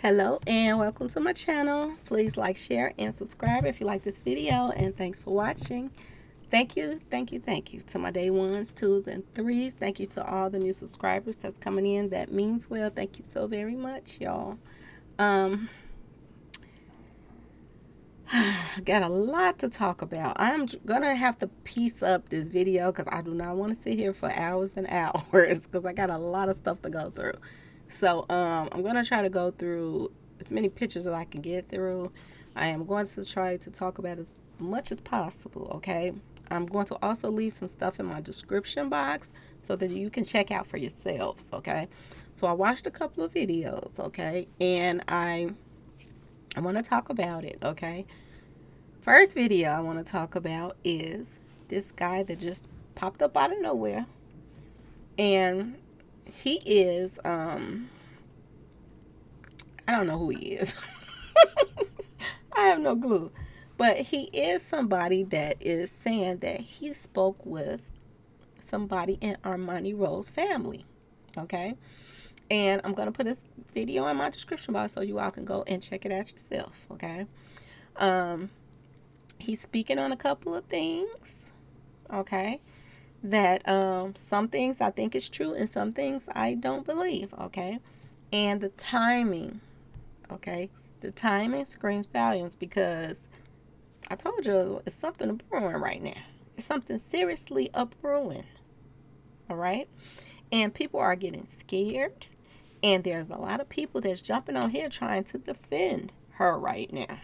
Hello and welcome to my channel. Please like, share, and subscribe if you like this video, and thanks for watching. Thank you to my day ones, twos, and threes. Thank you to all the new subscribers that's coming in. That means well. Thank you so very much, y'all. Got a lot to talk about. I'm gonna have to piece up this video because I do not want to sit here for hours and hours because I got a lot of stuff to go through. So I'm gonna try to go through as many pictures as I can get through. I am going to try to talk about as much as possible. Okay, I'm going to also leave some stuff in my description box so that you can check out for yourselves. Okay, so I watched a couple of videos. Okay, and I want to talk about it. Okay, first video I want to talk about is this guy that just popped up out of nowhere, and he is I don't know who he is. I have no clue. But he is somebody that is saying that he spoke with somebody in Armani Rose family. Okay? And I'm going to put this video in my description box so you all can go and check it out yourself. Okay? He's speaking on a couple of things. Okay? That some things I think is true and some things I don't believe. Okay? And the timing. Okay? The timing screams volumes because I told you it's something brewing right now. It's something seriously brewing. All right? And people are getting scared. And there's a lot of people that's jumping on here trying to defend her right now.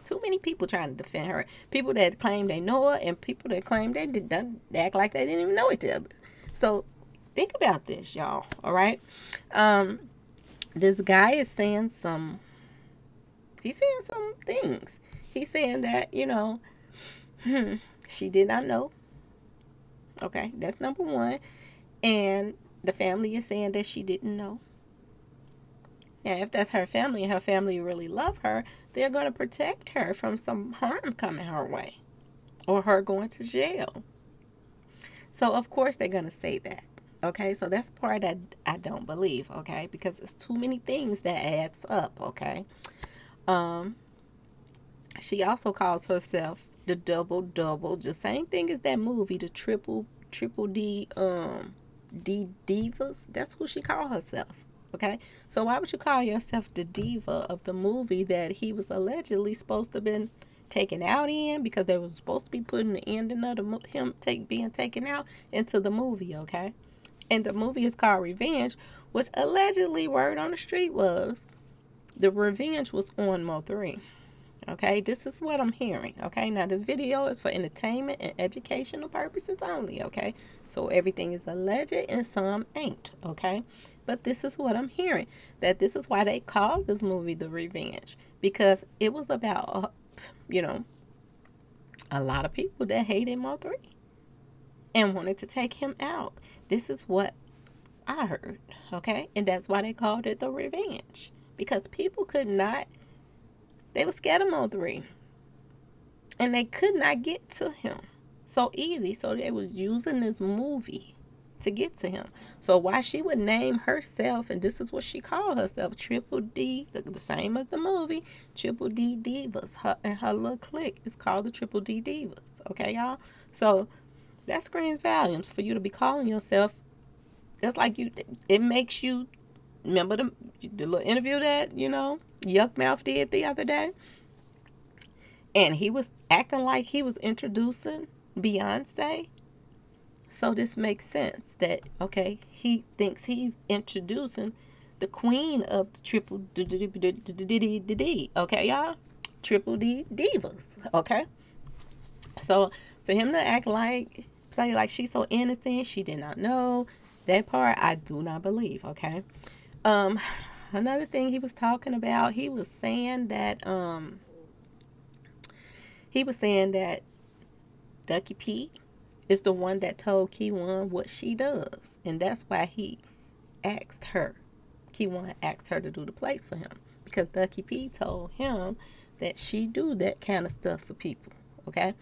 Too many people trying to defend her. People that claim they know her and people that claim they act like they didn't even know each other. So think about this, y'all. All right? This guy is saying he's saying some things. He's saying that, she did not know. Okay, that's number one. And the family is saying that she didn't know. And if that's her family and her family really love her, they're going to protect her from some harm coming her way or her going to jail. So, of course, they're going to say that. Okay, so that's the part that I don't believe, okay, because it's too many things that adds up, okay. She also calls herself the double double, the same thing as that movie, the triple D D divas. That's who she called herself. Okay, so why would you call yourself the diva of the movie that he was allegedly supposed to have been taken out in because they were supposed to be putting the ending of being taken out into the movie? Okay, and the movie is called Revenge, which allegedly word on the street was the revenge was on Mo3. Okay, this is what I'm hearing. Okay, now this video is for entertainment and educational purposes only. Okay, so everything is alleged and some ain't. Okay, but this is what I'm hearing, that this is why they called this movie The Revenge, because it was about a lot of people that hated Mo3 and wanted to take him out. This is what I heard. Okay, and that's why they called it The Revenge, because people could not, they were scared of Mo3. And they could not get to him so easy. So they was using this movie to get to him. So why she would name herself, and this is what she called herself, Triple D, the same as the movie, Triple D Divas. Her little clique is called the Triple D Divas. Okay, y'all? So that screams volumes for you to be calling yourself. It's like it makes you, remember the little interview that, Yuck Mouth did the other day? And he was acting like he was introducing Beyonce. So this makes sense that, okay, he thinks he's introducing the queen of the triple D. Okay, y'all? Triple D divas. Okay? So for him to play like she's so innocent, she did not know. That part I do not believe. Okay? Another thing he was talking about, he was saying that Ducky P is the one that told Keyone what she does. And that's why he asked her. Keyone asked her to do the plays for him. Because Ducky P told him that she do that kind of stuff for people. Okay?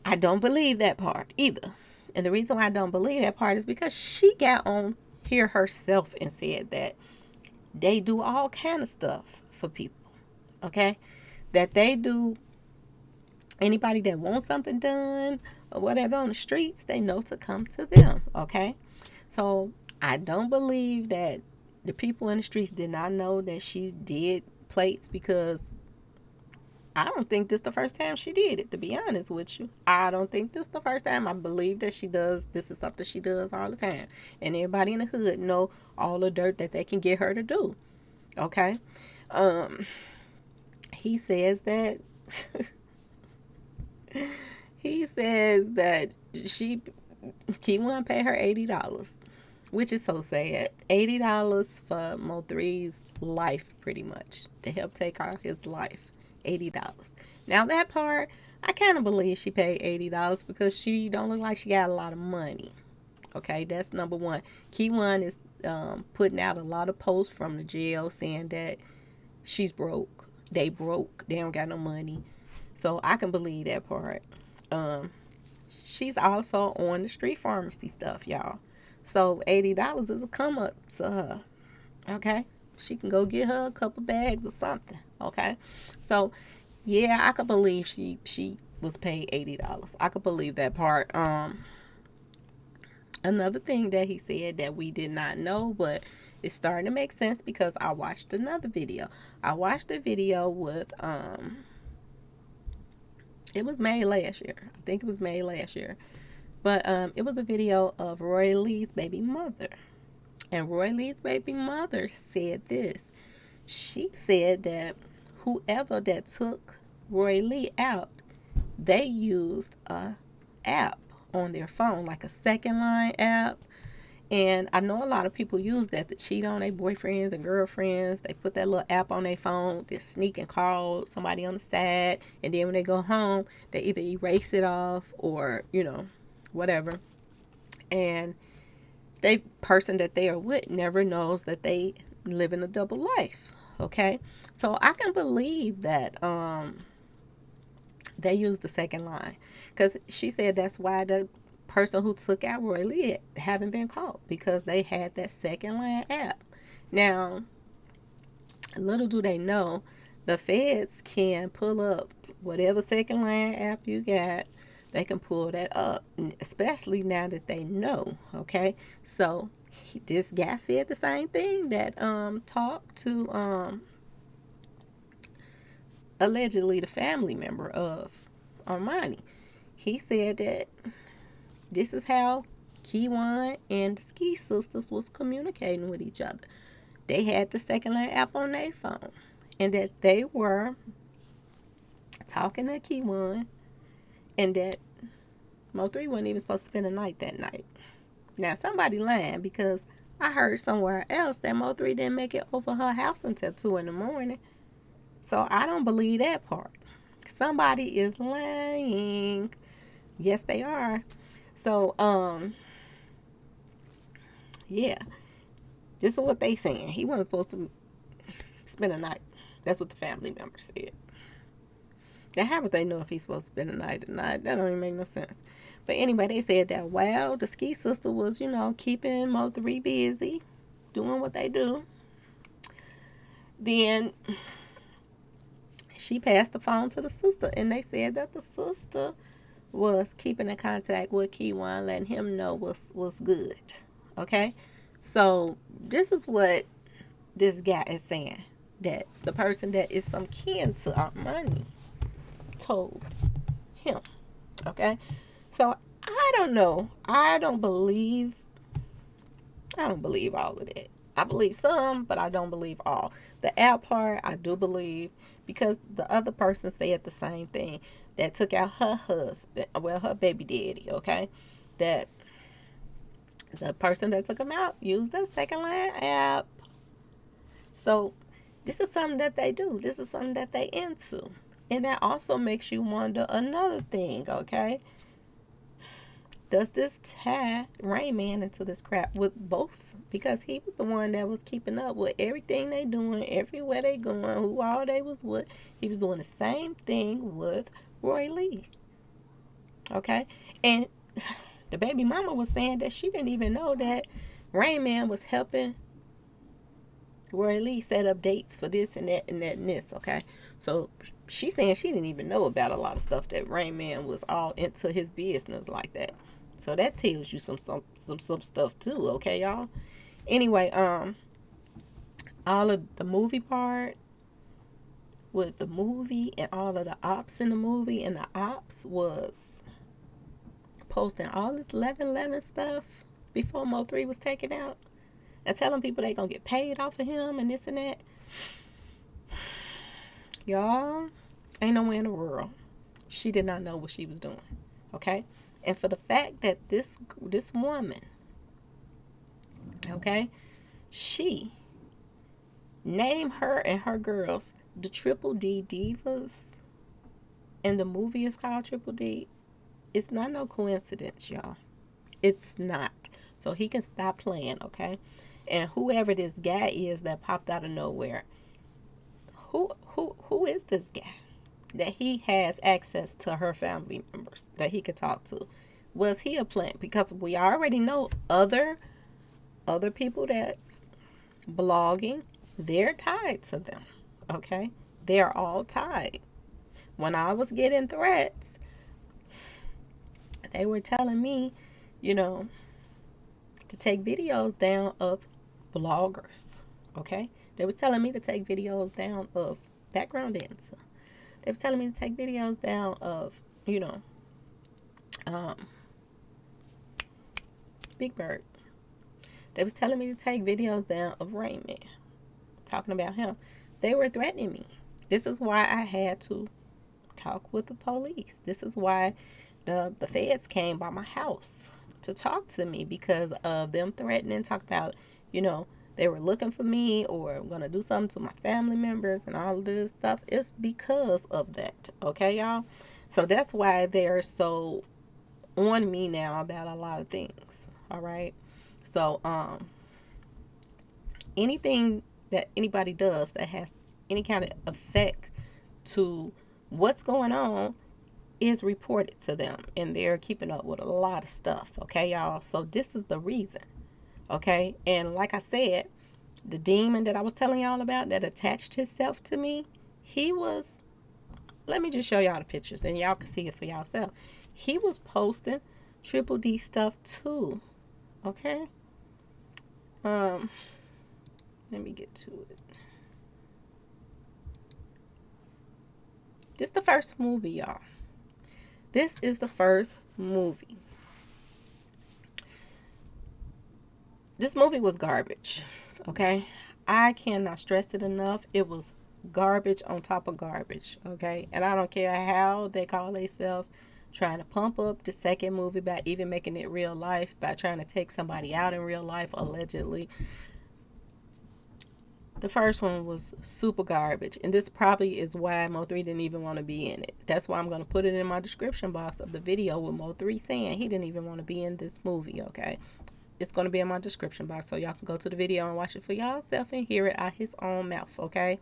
I don't believe that part either. And the reason why I don't believe that part is because she got on here herself and said that They do all kind of stuff for people, okay? That they do. Anybody that wants something done or whatever on the streets, they know to come to them, okay? So I don't believe that the people in the streets did not know that she did plates, because I don't think this the first time she did it, to be honest with you. I don't think this the first time. I believe that she does, this is something she does all the time. And everybody in the hood know all the dirt that they can get her to do. Okay? Um, he says that he says that she Keyone paid her $80, which is so sad. $80 for Mo3's life, pretty much, to help take out his life. $80. Now that part, I kind of believe she paid $80 because she don't look like she got a lot of money. Okay, that's number one. Keyone is putting out a lot of posts from the jail saying that she's broke. They broke. They don't got no money. So I can believe that part. Um, she's also on the street pharmacy stuff, y'all. So $80 is a come up to her. Okay, she can go get her a couple bags or something. Okay, so yeah, I could believe she was paid $80. I could believe that part. Another thing that he said that we did not know, but it's starting to make sense because I watched another video. I watched a video with it was made last year. I think it was made last year. But it was a video of Roy Lee's baby mother. And Roy Lee's baby mother said this. She said that whoever that took Roy Lee out, they used a app on their phone, like a second line app. And I know a lot of people use that to cheat on their boyfriends and girlfriends. They put that little app on their phone, they sneak and call somebody on the side, and then when they go home, they either erase it off or, whatever. And they person that they are with never knows that they live in a double life. Okay? So I can believe that they used the second line. Because she said that's why the person who took out Roy Lee haven't been caught, because they had that second line app. Now, little do they know, the feds can pull up whatever second line app you got. They can pull that up, especially now that they know. Okay, so this guy said the same thing that talked to allegedly the family member of Armani. He said that this is how Keyone and the Skeet sisters was communicating with each other. They had the second line app on their phone, and that they were talking to Keyone, and that Mo3 wasn't even supposed to spend the night that night. Now somebody lying, because I heard somewhere else that Mo3 didn't make it over her house until 2 in the morning. So I don't believe that part. Somebody is lying. Yes, they are. So, yeah. This is what they saying. He wasn't supposed to spend a night. That's what the family member said. Now, how would they know if he's supposed to spend a night or not? That don't even make no sense. But anyway, they said that while the Skeet sister was, keeping Mo3 busy, doing what they do, then she passed the phone to the sister, and they said that the sister was keeping in contact with Keyone, letting him know what's good. Okay? So, this is what this guy is saying. That the person that is some kin to Armani told him. Okay? So, I don't know. I don't believe all of that. I believe some, but I don't believe all. The app part, I do believe, because the other person said the same thing. That took out her husband, her baby daddy, okay? That the person that took him out used that second line app. So this is something that they do. This is something that they into. And that also makes you wonder another thing, okay? Does this tie Rain Man into this crap with both? Because he was the one that was keeping up with everything they doing, everywhere they going, who all they was with. He was doing the same thing with Roy Lee. Okay? And the baby mama was saying that she didn't even know that Rain Man was helping Or at least set up dates for this and that and that and this, okay? So she's saying she didn't even know about a lot of stuff, that Rain Man was all into his business like that. So that tells you some stuff too, okay, y'all? Anyway, all of the movie part with the movie and all of the ops in the movie, and the ops was posting all this 11 stuff before Mo3 was taken out and telling people they gonna get paid off of him and this and that. Y'all, ain't nowhere in the world she did not know what she was doing, okay? And for the fact that this woman, okay, she named her and her girls the Triple D Divas, and the movie is called Triple D. It's not no coincidence, y'all. It's not. So he can stop playing, okay? And whoever this guy is that popped out of nowhere, who is this guy that he has access to her family members that he could talk to? Was he a plant? Because we already know other people that's blogging, they're tied to them, okay? They're all tied. When I was getting threats, they were telling me, you know, to take videos down of bloggers, okay? They was telling me to take videos down of background dancer. They was telling me to take videos down of, you know, Big Bird. They was telling me to take videos down of Rain Man, talking about him. They were threatening me. This is why I had to talk with the police. This is why the feds came by my house to talk to me, because of them threatening, talk about, you know, they were looking for me or going to do something to my family members and all of this stuff. It's because of that, okay, y'all? So that's why they're so on me now about a lot of things, all right? So anything that anybody does that has any kind of effect to what's going on is reported to them, and they're keeping up with a lot of stuff, okay, y'all? So this is the reason, okay? And like I said, the demon that I was telling y'all about that attached himself to me, he was, let me just show y'all the pictures and y'all can see it for yourself. He was posting Triple D stuff too, okay? Let me get to it. This is the first movie, y'all. This is the first movie. This movie was garbage, okay? I cannot stress it enough. It was garbage on top of garbage, okay? And I don't care how they call themselves trying to pump up the second movie by even making it real life, by trying to take somebody out in real life, allegedly. The first one was super garbage, and this probably is why Mo3 didn't even want to be in it. That's why I'm going to put it in my description box of the video with Mo3 saying he didn't even want to be in this movie, okay? It's going to be in my description box, so y'all can go to the video and watch it for yourself and hear it out his own mouth, okay?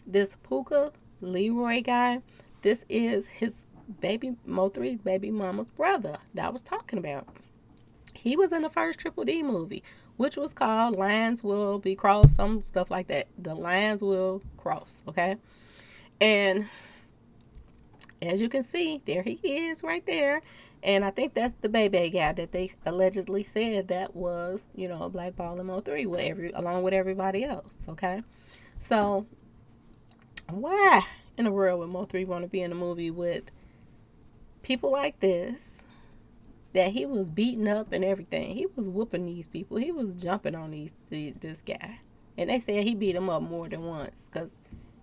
This Puka Leroy guy, this is his baby, Mo3's baby mama's brother that I was talking about. He was in the first Triple D movie, which was called Lines Will Be Crossed, some stuff like that. The Lines Will Cross, okay? And as you can see, there he is right there. And I think that's the baby guy that they allegedly said that was, you know, blackballing Mo3 along with everybody else, okay? So, why in the world would Mo3 want to be in a movie with people like this? That he was beating up and everything. He was whooping these people. He was jumping on this guy. And they said he beat him up more than once because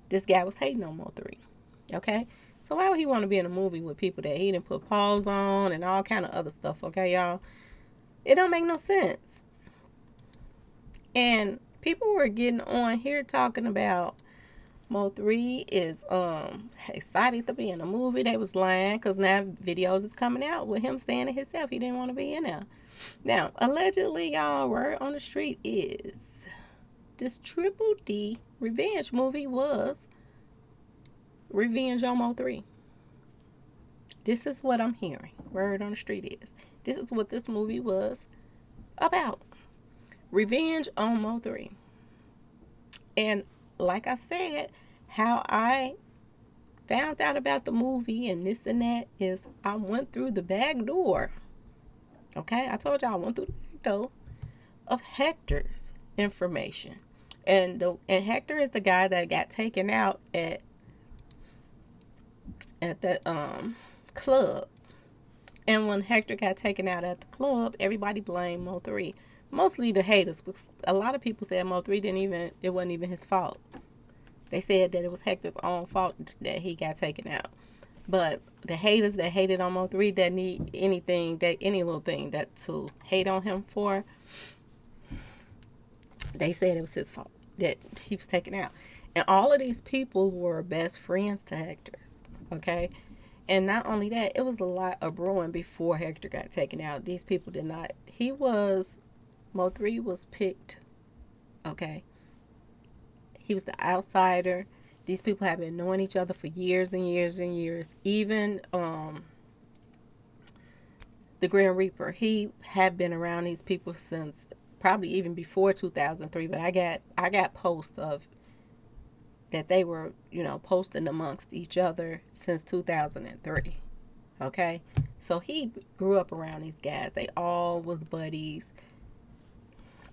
this guy was hating on Mo3. Okay? So why would he want to be in a movie with people that he didn't put paws on and all kind of other stuff, okay, y'all? It don't make no sense. And people were getting on here talking about Mo3 is excited to be in a movie. They was lying because now videos is coming out with him saying it himself he didn't want to be in there. Now, allegedly, y'all, word on the street is this Triple D revenge movie was revenge on Mo3. This is what I'm hearing. Word on the street is this is what this movie was about. Revenge on Mo3. And like I said, how I found out about the movie and this and that is I went through the back door. Okay, I told y'all I went through the back door of Hector's information. And Hector is the guy that got taken out at the club. And when Hector got taken out at the club, everybody blamed Mo3. Mostly the haters, because a lot of people said Mo3 it wasn't even his fault. They said that it was Hector's own fault that he got taken out. But the haters that hated on Mo3 that need any little thing that to hate on him for, they said it was his fault that he was taken out. And all of these people were best friends to Hector's, okay? And not only that, it was a lot of brewing before Hector got taken out. These people did not, Mo3 was picked, okay? He was the outsider. These people have been knowing each other for years and years and years. Even the Grim Reaper, he had been around these people since probably even before 2003. But I got posts of that they were, posting amongst each other since 2003. Okay, so he grew up around these guys. They all was buddies.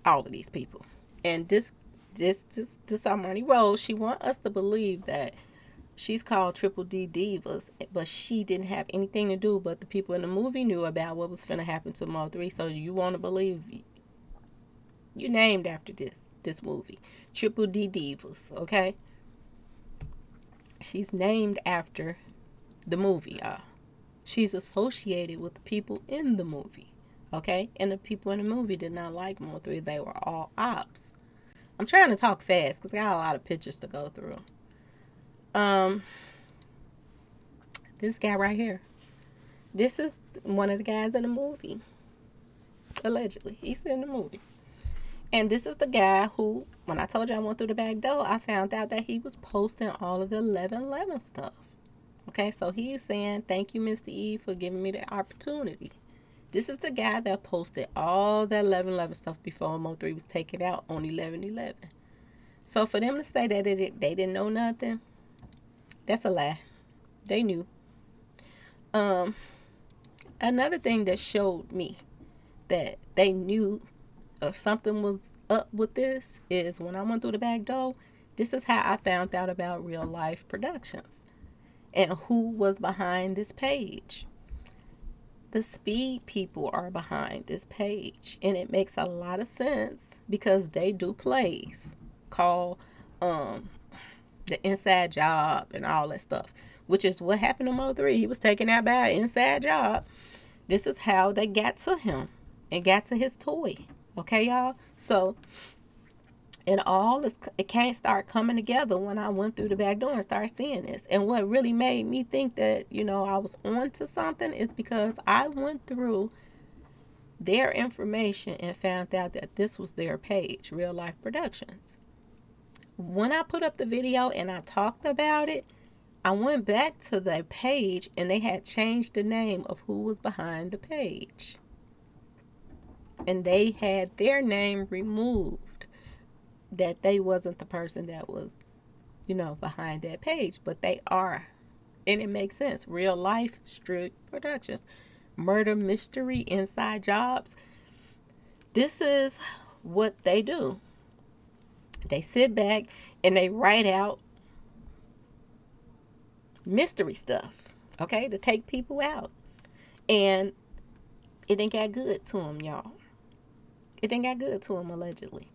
All of these people, and this Armani Rose, she want us to believe that she's called Triple D Divas, but she didn't have anything to do. But the people in the movie knew about what was finna happen to Mo3. So you want to believe you named after this movie, Triple D Divas, okay? She's named after the movie, y'all. She's associated with the people in the movie, okay? And the people in the movie did not like Mo3. They were all ops. I'm trying to talk fast because I got a lot of pictures to go through. This guy right here. This is one of the guys in the movie. Allegedly. He's in the movie. And this is the guy who, when I told you I went through the back door, I found out that he was posting all of the 11/11 stuff. Okay, so he's saying, thank you, Mr. E, for giving me the opportunity. This is the guy that posted all that 11/11 stuff before Mo3 was taken out on 11/11. So for them to say that they didn't know nothing, that's a lie. They knew. Another thing that showed me that they knew if something was up with this is when I went through the back door. This is how I found out about Real Life Productions and who was behind this page. The Speed people are behind this page, and it makes a lot of sense because they do plays called The Inside Job and all that stuff, which is what happened to Mo3. He was taken out by an inside job. This is how they got to him and got to his toy. Okay, y'all? So, it can't start coming together when I went through the back door and started seeing this. And what really made me think that, I was on to something is because I went through their information and found out that this was their page, Real Life Productions. When I put up the video and I talked about it, I went back to their page and they had changed the name of who was behind the page. And they had their name removed, that they wasn't the person that was, behind that page, but they are. And it makes sense. Real Life Street Productions, murder, mystery, inside jobs. This is what they do. They sit back and they write out mystery stuff, okay, to take people out. And it didn't get good to them, y'all. It didn't get good to them, allegedly.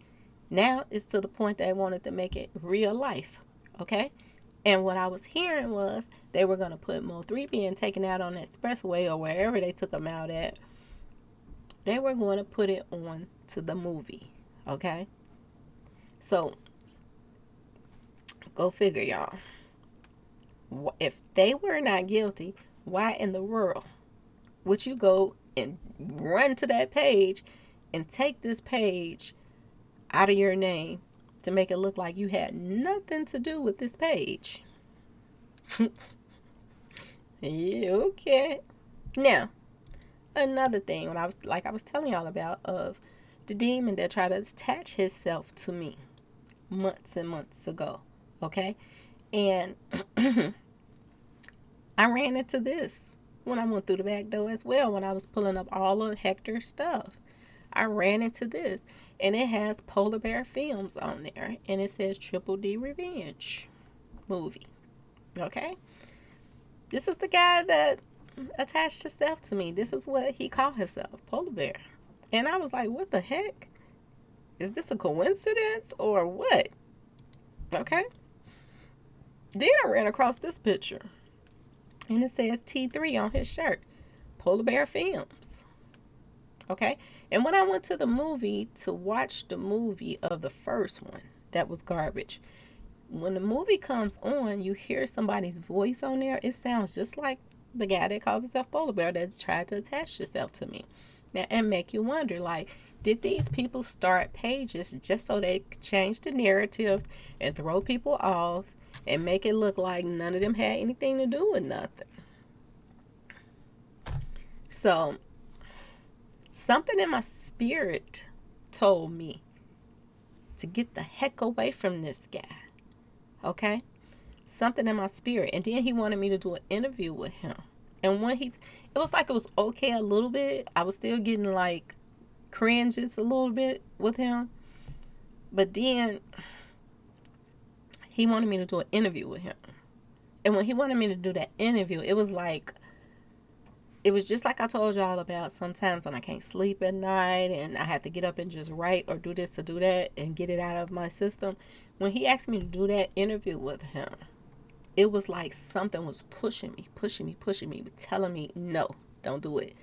Now it's to the point they wanted to make it real life, okay? And what I was hearing was they were going to put Mo3 being taken out on the expressway or wherever they took him out at. They were going to put it on to the movie, okay? So, go figure, y'all. If they were not guilty, why in the world would you go and run to that page and take this page out of your name to make it look like you had nothing to do with this page? Yeah, okay. Now, another thing, when I was telling y'all about of the demon that tried to attach himself to me. months and months ago. Okay. And I ran into this when I went through the back door as well, when I was pulling up all of Hector's stuff. I ran into this, and it has Polar Bear Films on there, and it says Triple D Revenge movie. Okay? This is the guy that attached himself to me. This is what he called himself, Polar Bear. And I was like, what the heck? Is this a coincidence or what? Okay? Then I ran across this picture, and it says T3 on his shirt, Polar Bear Films. Okay? And when I went to the movie to watch the movie of the first one, that was garbage. When the movie comes on, you hear somebody's voice on there. It sounds just like the guy that calls himself Polar Bear that's tried to attach himself to me. Now, and make you wonder, like, did these people start pages just so they could change the narratives and throw people off and make it look like none of them had anything to do with nothing? So, something in my spirit told me to get the heck away from this guy. Okay? Something in my spirit. And then he wanted me to do an interview with him. And when it was like it was okay a little bit. I was still getting like cringes a little bit with him. But then he wanted me to do an interview with him. And when he wanted me to do that interview, it was just like I told y'all about sometimes when I can't sleep at night and I have to get up and just write or do this or do that and get it out of my system. When he asked me to do that interview with him, it was like something was pushing me, telling me, no, don't do it.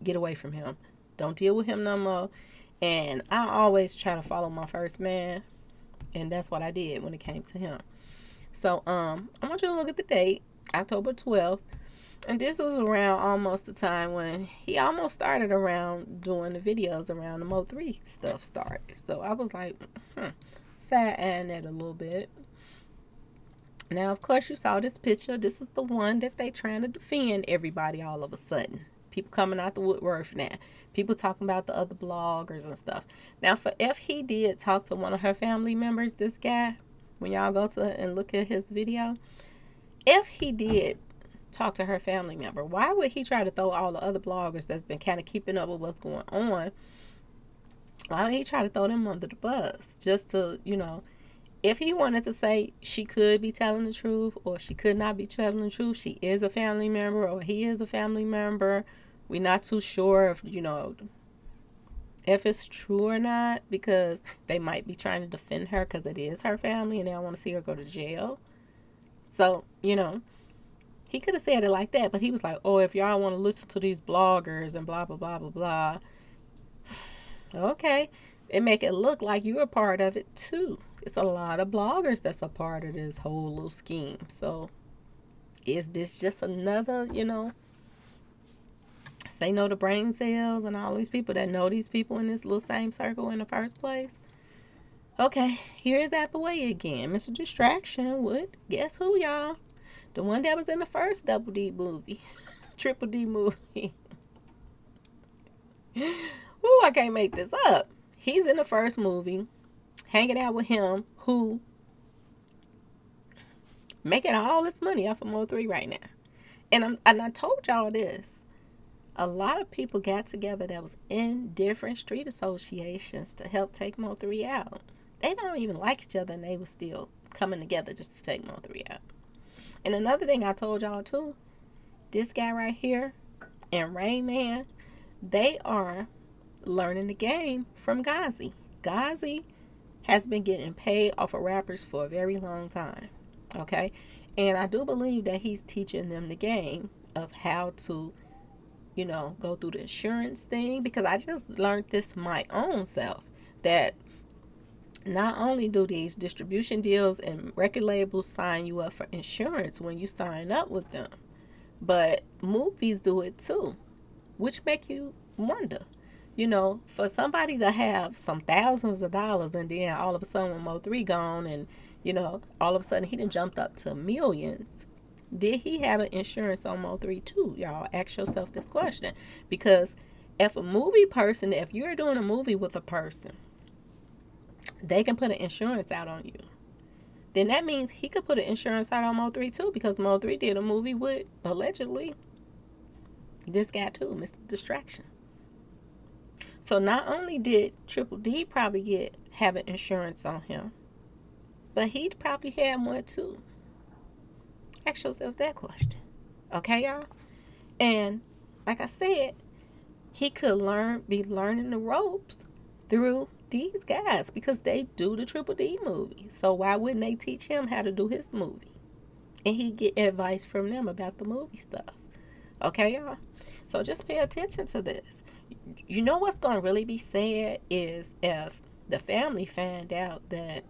Get away from him. Don't deal with him no more. And I always try to follow my first man. And that's what I did when it came to him. So I want you to look at the date, October 12th. And this was around almost the time when he almost started around doing the videos around the Mo3 stuff started. So I was like, sad-eyeing it a little bit. Now, of course, you saw this picture. This is the one that they trying to defend everybody all of a sudden. People coming out the woodwork now. People talking about the other bloggers and stuff. Now, if he did talk to one of her family members, this guy, when y'all go to and look at his video, if he did talk to her family member, why would he try to throw all the other bloggers that's been kind of keeping up with what's going on? Why would he try to throw them under the bus? Just to, if he wanted to say she could be telling the truth or she could not be telling the truth, she is a family member or he is a family member. We're not too sure if it's true or not, because they might be trying to defend her because it is her family and they don't want to see her go to jail. So, he could have said it like that, but he was like, oh, if y'all want to listen to these bloggers and blah, blah, blah, blah, blah. Okay. It make it look like you're a part of it too. It's a lot of bloggers that's a part of this whole little scheme. So is this just another, say no to brain cells and all these people that know these people in this little same circle in the first place? Okay, here's Appleway again. Mr. Distraction with, guess who, y'all? The one that was in the first Double D movie. Triple D movie. Ooh, I can't make this up. He's in the first movie, hanging out with him, who making all this money off of Mo3 right now. And I told y'all this. A lot of people got together that was in different street associations to help take Mo3 out. They don't even like each other, and they were still coming together just to take Mo3 out. And another thing I told y'all too, this guy right here and Rain Man, they are learning the game from Ghazi. Ghazi has been getting paid off of rappers for a very long time. Okay? And I do believe that he's teaching them the game of how to, go through the insurance thing. Because I just learned this my own self. That not only do these distribution deals and record labels sign you up for insurance when you sign up with them, but movies do it too. Which make you wonder. For somebody to have some thousands of dollars and then all of a sudden when Mo3 gone and, all of a sudden he done jumped up to millions. Did he have an insurance on Mo3 too? Y'all ask yourself this question. Because if you're doing a movie with a person they can put an insurance out on you. Then that means he could put an insurance out on Mo3 too, because Mo3 did a movie with, allegedly, this guy too, Mr. Distraction. So not only did Triple D probably have an insurance on him, but he probably had more too. Ask yourself that question. Okay, y'all? And like I said, he could be learning the ropes through these guys because they do the Triple D movie. So why wouldn't they teach him how to do his movie? And he get advice from them about the movie stuff. Okay, y'all? So just pay attention to this. You know what's going to really be sad is if the family find out that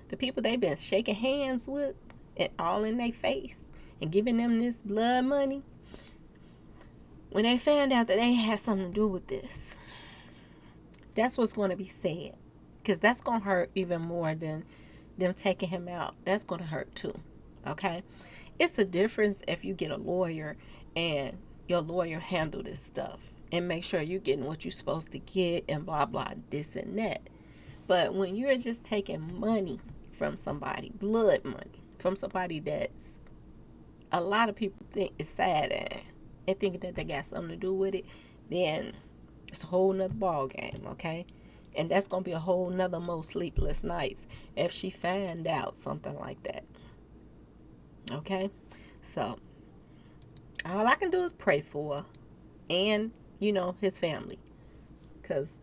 the people they've been shaking hands with and all in their face and giving them this blood money, when they find out that they had something to do with this, that's what's going to be sad. Because that's going to hurt even more than them taking him out. That's going to hurt too. Okay? It's a difference if you get a lawyer and your lawyer handle this stuff and make sure you're getting what you're supposed to get and blah, blah, this and that. But when you're just taking money from somebody, blood money, from somebody that's a lot of people think is sad and thinking that they got something to do with it, then it's a whole nother ball game, okay? And that's going to be a whole nother more sleepless nights if she find out something like that. Okay? So, all I can do is pray for her and, his family. Because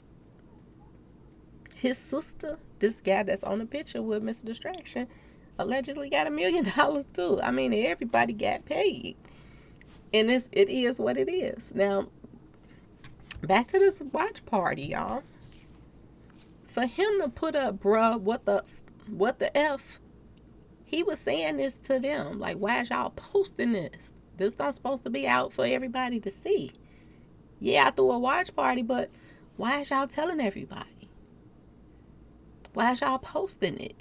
his sister, this guy that's on the picture with Mr. Distraction, allegedly got $1 million too. I mean, everybody got paid. And it is what it is. Now, back to this watch party, y'all. For him to put up, bruh, what the F? He was saying this to them. Like, why is y'all posting this? This don't supposed to be out for everybody to see. Yeah, I threw a watch party, but why is y'all telling everybody? Why is y'all posting it?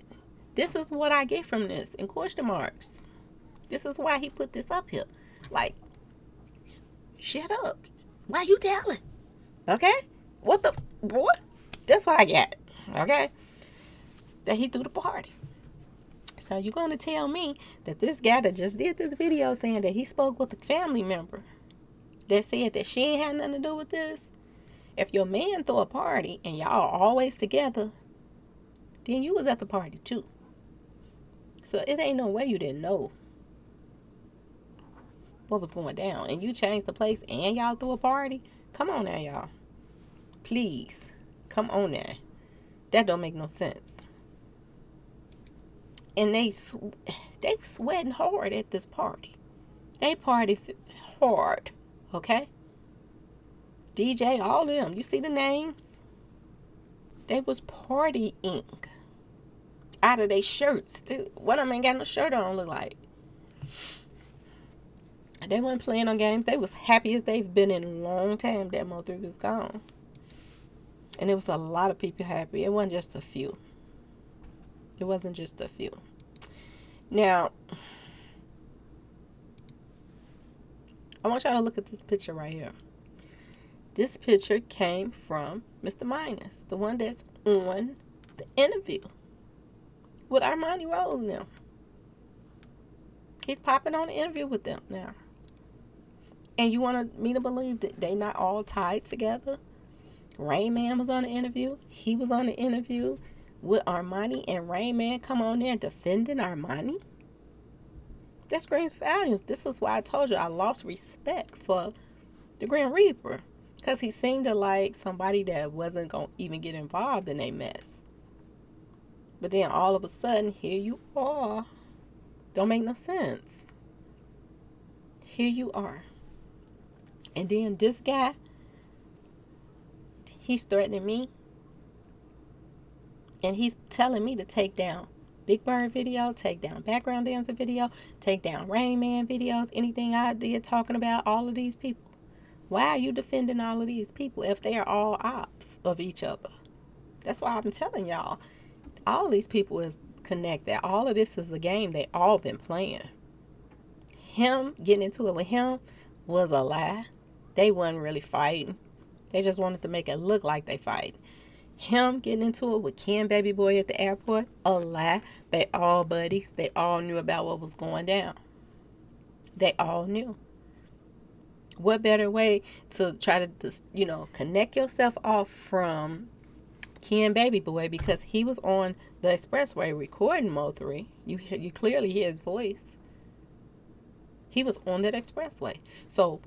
This is what I get from this, in question marks. This is why he put this up here. Like, shut up. Why you telling? Okay? What the, boy? That's what I got. Okay? That he threw the party. So you're going to tell me that this guy that just did this video saying that he spoke with a family member that said that she ain't had nothing to do with this? If your man threw a party and y'all are always together, then you was at the party too. So it ain't no way you didn't know what was going down. And you changed the place and y'all threw a party? Come on now, y'all. Please. Come on now. That don't make no sense. And they sweating hard at this party. They party hard. Okay? DJ, all of them. You see the names? They was partying out of their shirts. One of them ain't got no shirt on, look like. They weren't playing on games. They was happy as they've been in a long time that Mo3 was gone. And it was a lot of people happy. It wasn't just a few. It wasn't just a few. Now, I want y'all to look at this picture right here. This picture came from Mr. Minus, the one that's on the interview with Armani Rose now. He's popping on the interview with them now. And you want me to believe that they not all tied together? Rain Man was on the interview. He was on the interview with Armani, and Rain Man come on there defending Armani? That screams volumes. This is why I told you I lost respect for the Grim Reaper. Because he seemed like somebody that wasn't going to even get involved in a mess. But then all of a sudden, here you are. Don't make no sense. Here you are. And then this guy, he's threatening me. And he's telling me to take down Big Bird video, take down Background Dancer video, take down Rain Man videos, anything I did talking about all of these people. Why are you defending all of these people if they are all ops of each other? That's why I'm telling y'all. All these people is connected. All of this is a game they all been playing. Him getting into it with him was a lie. They wasn't really fighting. They just wanted to make it look like they fight. Him getting into it with Ken Baby Boy at the airport, a lie. They all buddies. They all knew about what was going down. They all knew. What better way to try to just, connect yourself off from Ken Baby Boy, because he was on the expressway recording Mo3. You clearly hear his voice. He was on that expressway. So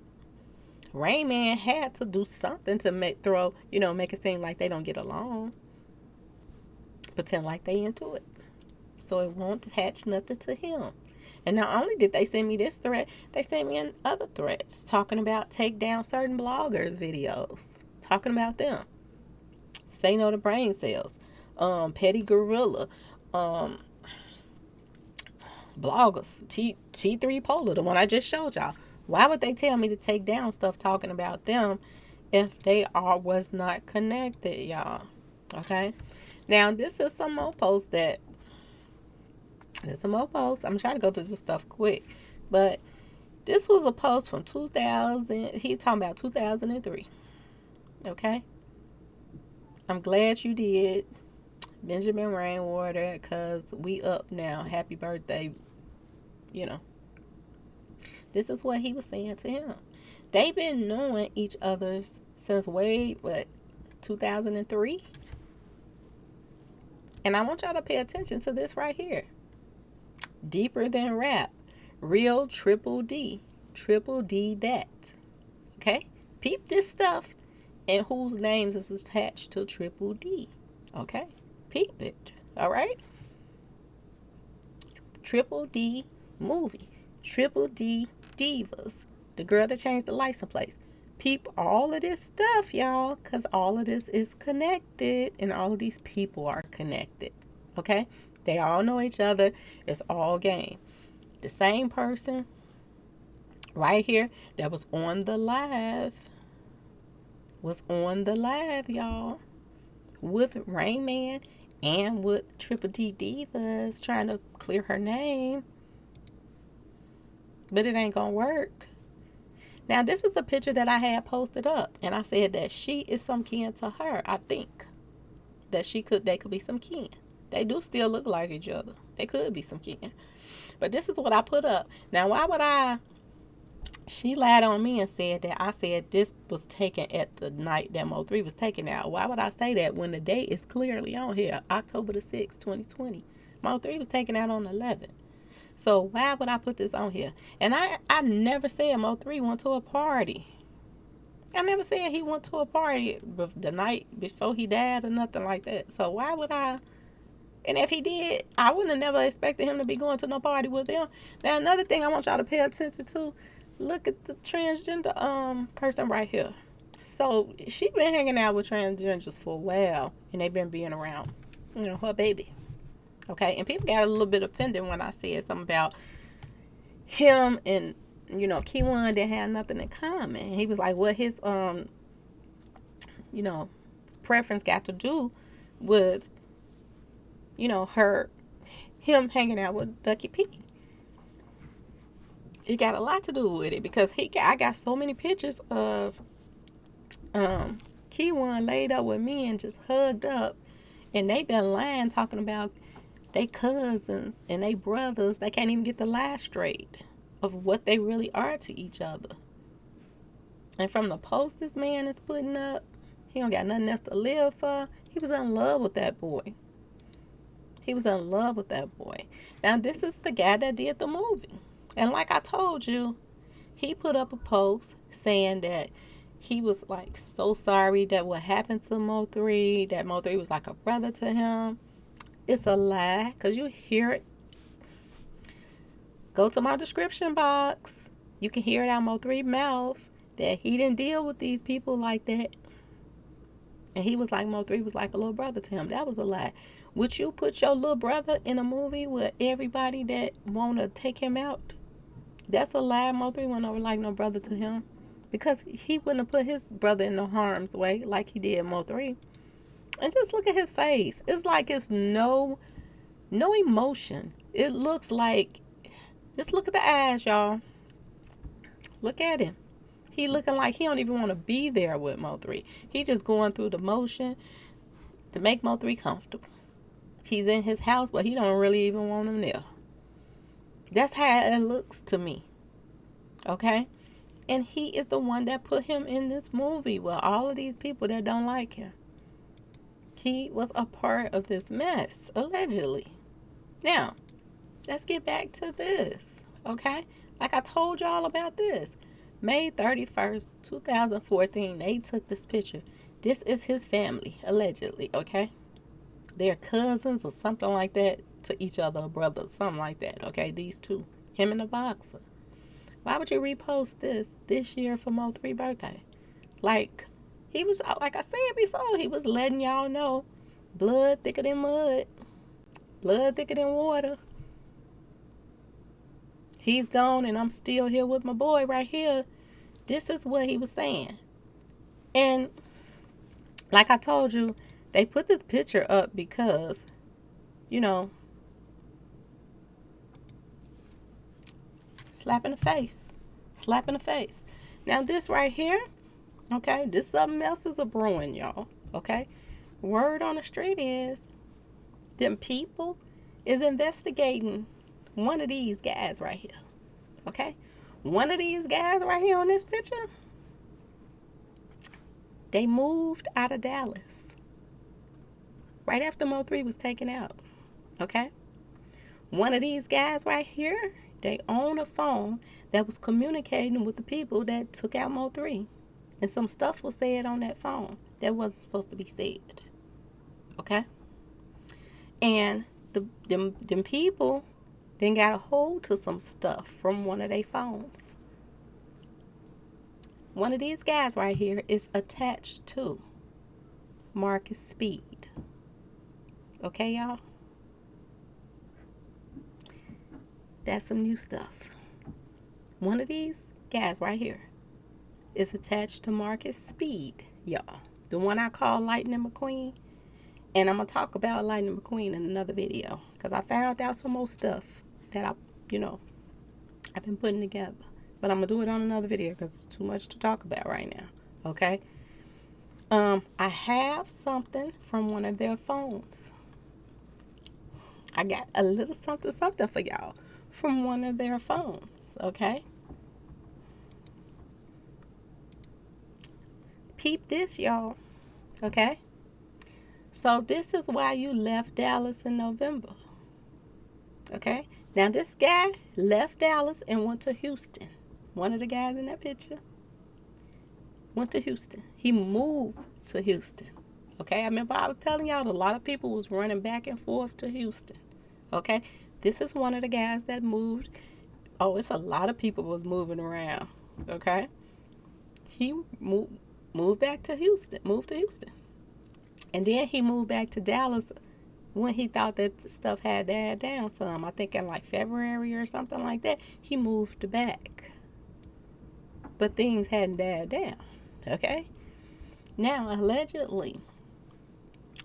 Rain Man had to do something to make it seem like they don't get along. Pretend like they into it. So it won't attach nothing to him. And not only did they send me this threat, they sent me other threats talking about take down certain bloggers' videos. Talking about them. Say no to brain cells. Petty Gorilla. Bloggers. T3 Polar, the one I just showed y'all. Why would they tell me to take down stuff talking about them if they was not connected, y'all? Okay? Now, this is some more posts I'm trying to go through this stuff quick. But this was a post from 2000. He talking about 2003. Okay? I'm glad you did, Benjamin Rainwater, because we up now. Happy birthday. This is what he was saying to him. They've been knowing each other's since 2003? And I want y'all to pay attention to this right here. Deeper than rap. Real Triple D. Triple D that. Okay? Peep this stuff and whose names is attached to Triple D. Okay? Peep it. Alright? Triple D movie. Triple D Divas. The girl that changed the license plates. Peep all of this stuff, y'all, because all of this is connected and all of these people are connected. Okay? They all know each other. It's all game. The same person right here that was on the live, y'all, with Rain Man and with Triple D Divas trying to clear her name. But it ain't gonna work. Now, this is a picture that I had posted up, and I said that she is some kin to her. I think that they could be some kin. They do still look like each other. They could be some kin. But this is what I put up. Now, why would she lied on me and said that I said this was taken at the night that Mo3 was taken out. Why would I say that when the date is clearly on here, October the 6th, 2020? Mo3 was taken out on 11. So why would I put this on here? And I never said Mo3 went to a party. I never said he went to a party the night before he died or nothing like that. So why would I? And if he did, I wouldn't have never expected him to be going to no party with them. Now, another thing I want y'all to pay attention to, look at the transgender person right here. So she been hanging out with transgenders for a while, and they've been being around, her baby. Okay, and people got a little bit offended when I said something about him and, Keyone didn't have nothing in common. He was like, what his, preference got to do with, him hanging out with Ducky P. It got a lot to do with it because I got so many pictures of Keyone laid up with me and just hugged up, and they been lying talking about they cousins and they brothers. They can't even get the lie straight of what they really are to each other. And from the post this man is putting up, he don't got nothing else to live for. He was in love with that boy. Now, this is the guy that did the movie. And like I told you, he put up a post saying that he was like so sorry that what happened to Mo3, that Mo3 was like a brother to him. It's a lie, because you hear it. Go to my description box. You can hear it out Mo3's mouth that he didn't deal with these people like that. And he was like, Mo3 was like a little brother to him. That was a lie. Would you put your little brother in a movie with everybody that want to take him out? That's a lie. Mo3 went over like no brother to him. Because he wouldn't have put his brother in no harm's way like he did Mo3. And just look at his face. It's like it's no emotion. It looks like, just look at the eyes, y'all. Look at him. He looking like he don't even want to be there with Mo3. He just going through the motion. to make Mo3 comfortable. He's in his house, but he don't really even want him there. That's how it looks to me. Okay? And he is the one that put him in this movie with all of these people that don't like him. He was a part of this mess, allegedly. Now, let's get back to this. Okay? Like I told y'all about this. May 31st, 2014, they took this picture. This is his family, allegedly, okay? They're cousins or something like that to each other, brothers, something like that, okay? These two, him and the boxer. Why would you repost this year for Mo3 birthday? Like, he was, like I said before, he was letting y'all know, blood thicker than mud, blood thicker than water. He's gone and I'm still here with my boy right here. This is what he was saying. And like I told you, they put this picture up because, you know, slap in the face. Slap in the face. Now this right here, okay, this something else is a brewing, y'all. Okay? Word on the street is them people is investigating one of these guys right here. Okay? One of these guys right here on this picture, they moved out of Dallas right after Mo3 was taken out. Okay? One of these guys right here, they own a phone that was communicating with the people that took out Mo3. And some stuff was said on that phone that wasn't supposed to be said. Okay? And them people then got a hold to some stuff from one of their phones. One of these guys right here is attached to Marcus Speed. Okay, y'all? That's some new stuff. One of these guys right here is attached to Marcus Speed, y'all. The one I call Lightning McQueen. And I'm going to talk about Lightning McQueen in another video. Because I found out some more stuff that I've been putting together. But I'm going to do it on another video because it's too much to talk about right now. Okay? I have something from one of their phones. I got a little something for y'all from one of their phones. Okay? Peep this, y'all. Okay? So this is why you left Dallas in November. Okay? Now this guy left Dallas and went to Houston. One of the guys in that picture went to Houston. He moved to Houston. Okay? I remember I was telling y'all a lot of people was running back and forth to Houston. Okay? This is one of the guys that moved. Oh, it's a lot of people was moving around. Okay? He moved back to Houston. Moved to Houston. And then he moved back to Dallas when he thought that the stuff had died down some. I think in like February or something like that. He moved back. But things hadn't died down. Okay? Now, allegedly,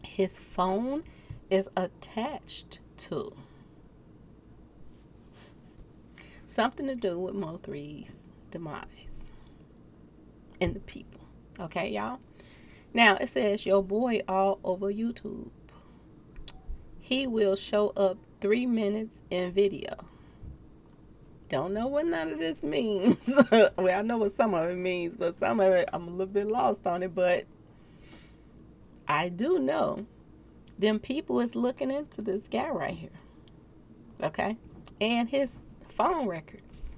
his phone is attached to something to do with Mo3's demise and the people. Okay, y'all? Now, it says, your boy all over YouTube. He will show up 3 minutes in video. Don't know what none of this means. Well, I know what some of it means, but some of it, I'm a little bit lost on it. But I do know them people is looking into this guy right here. Okay? And his phone records.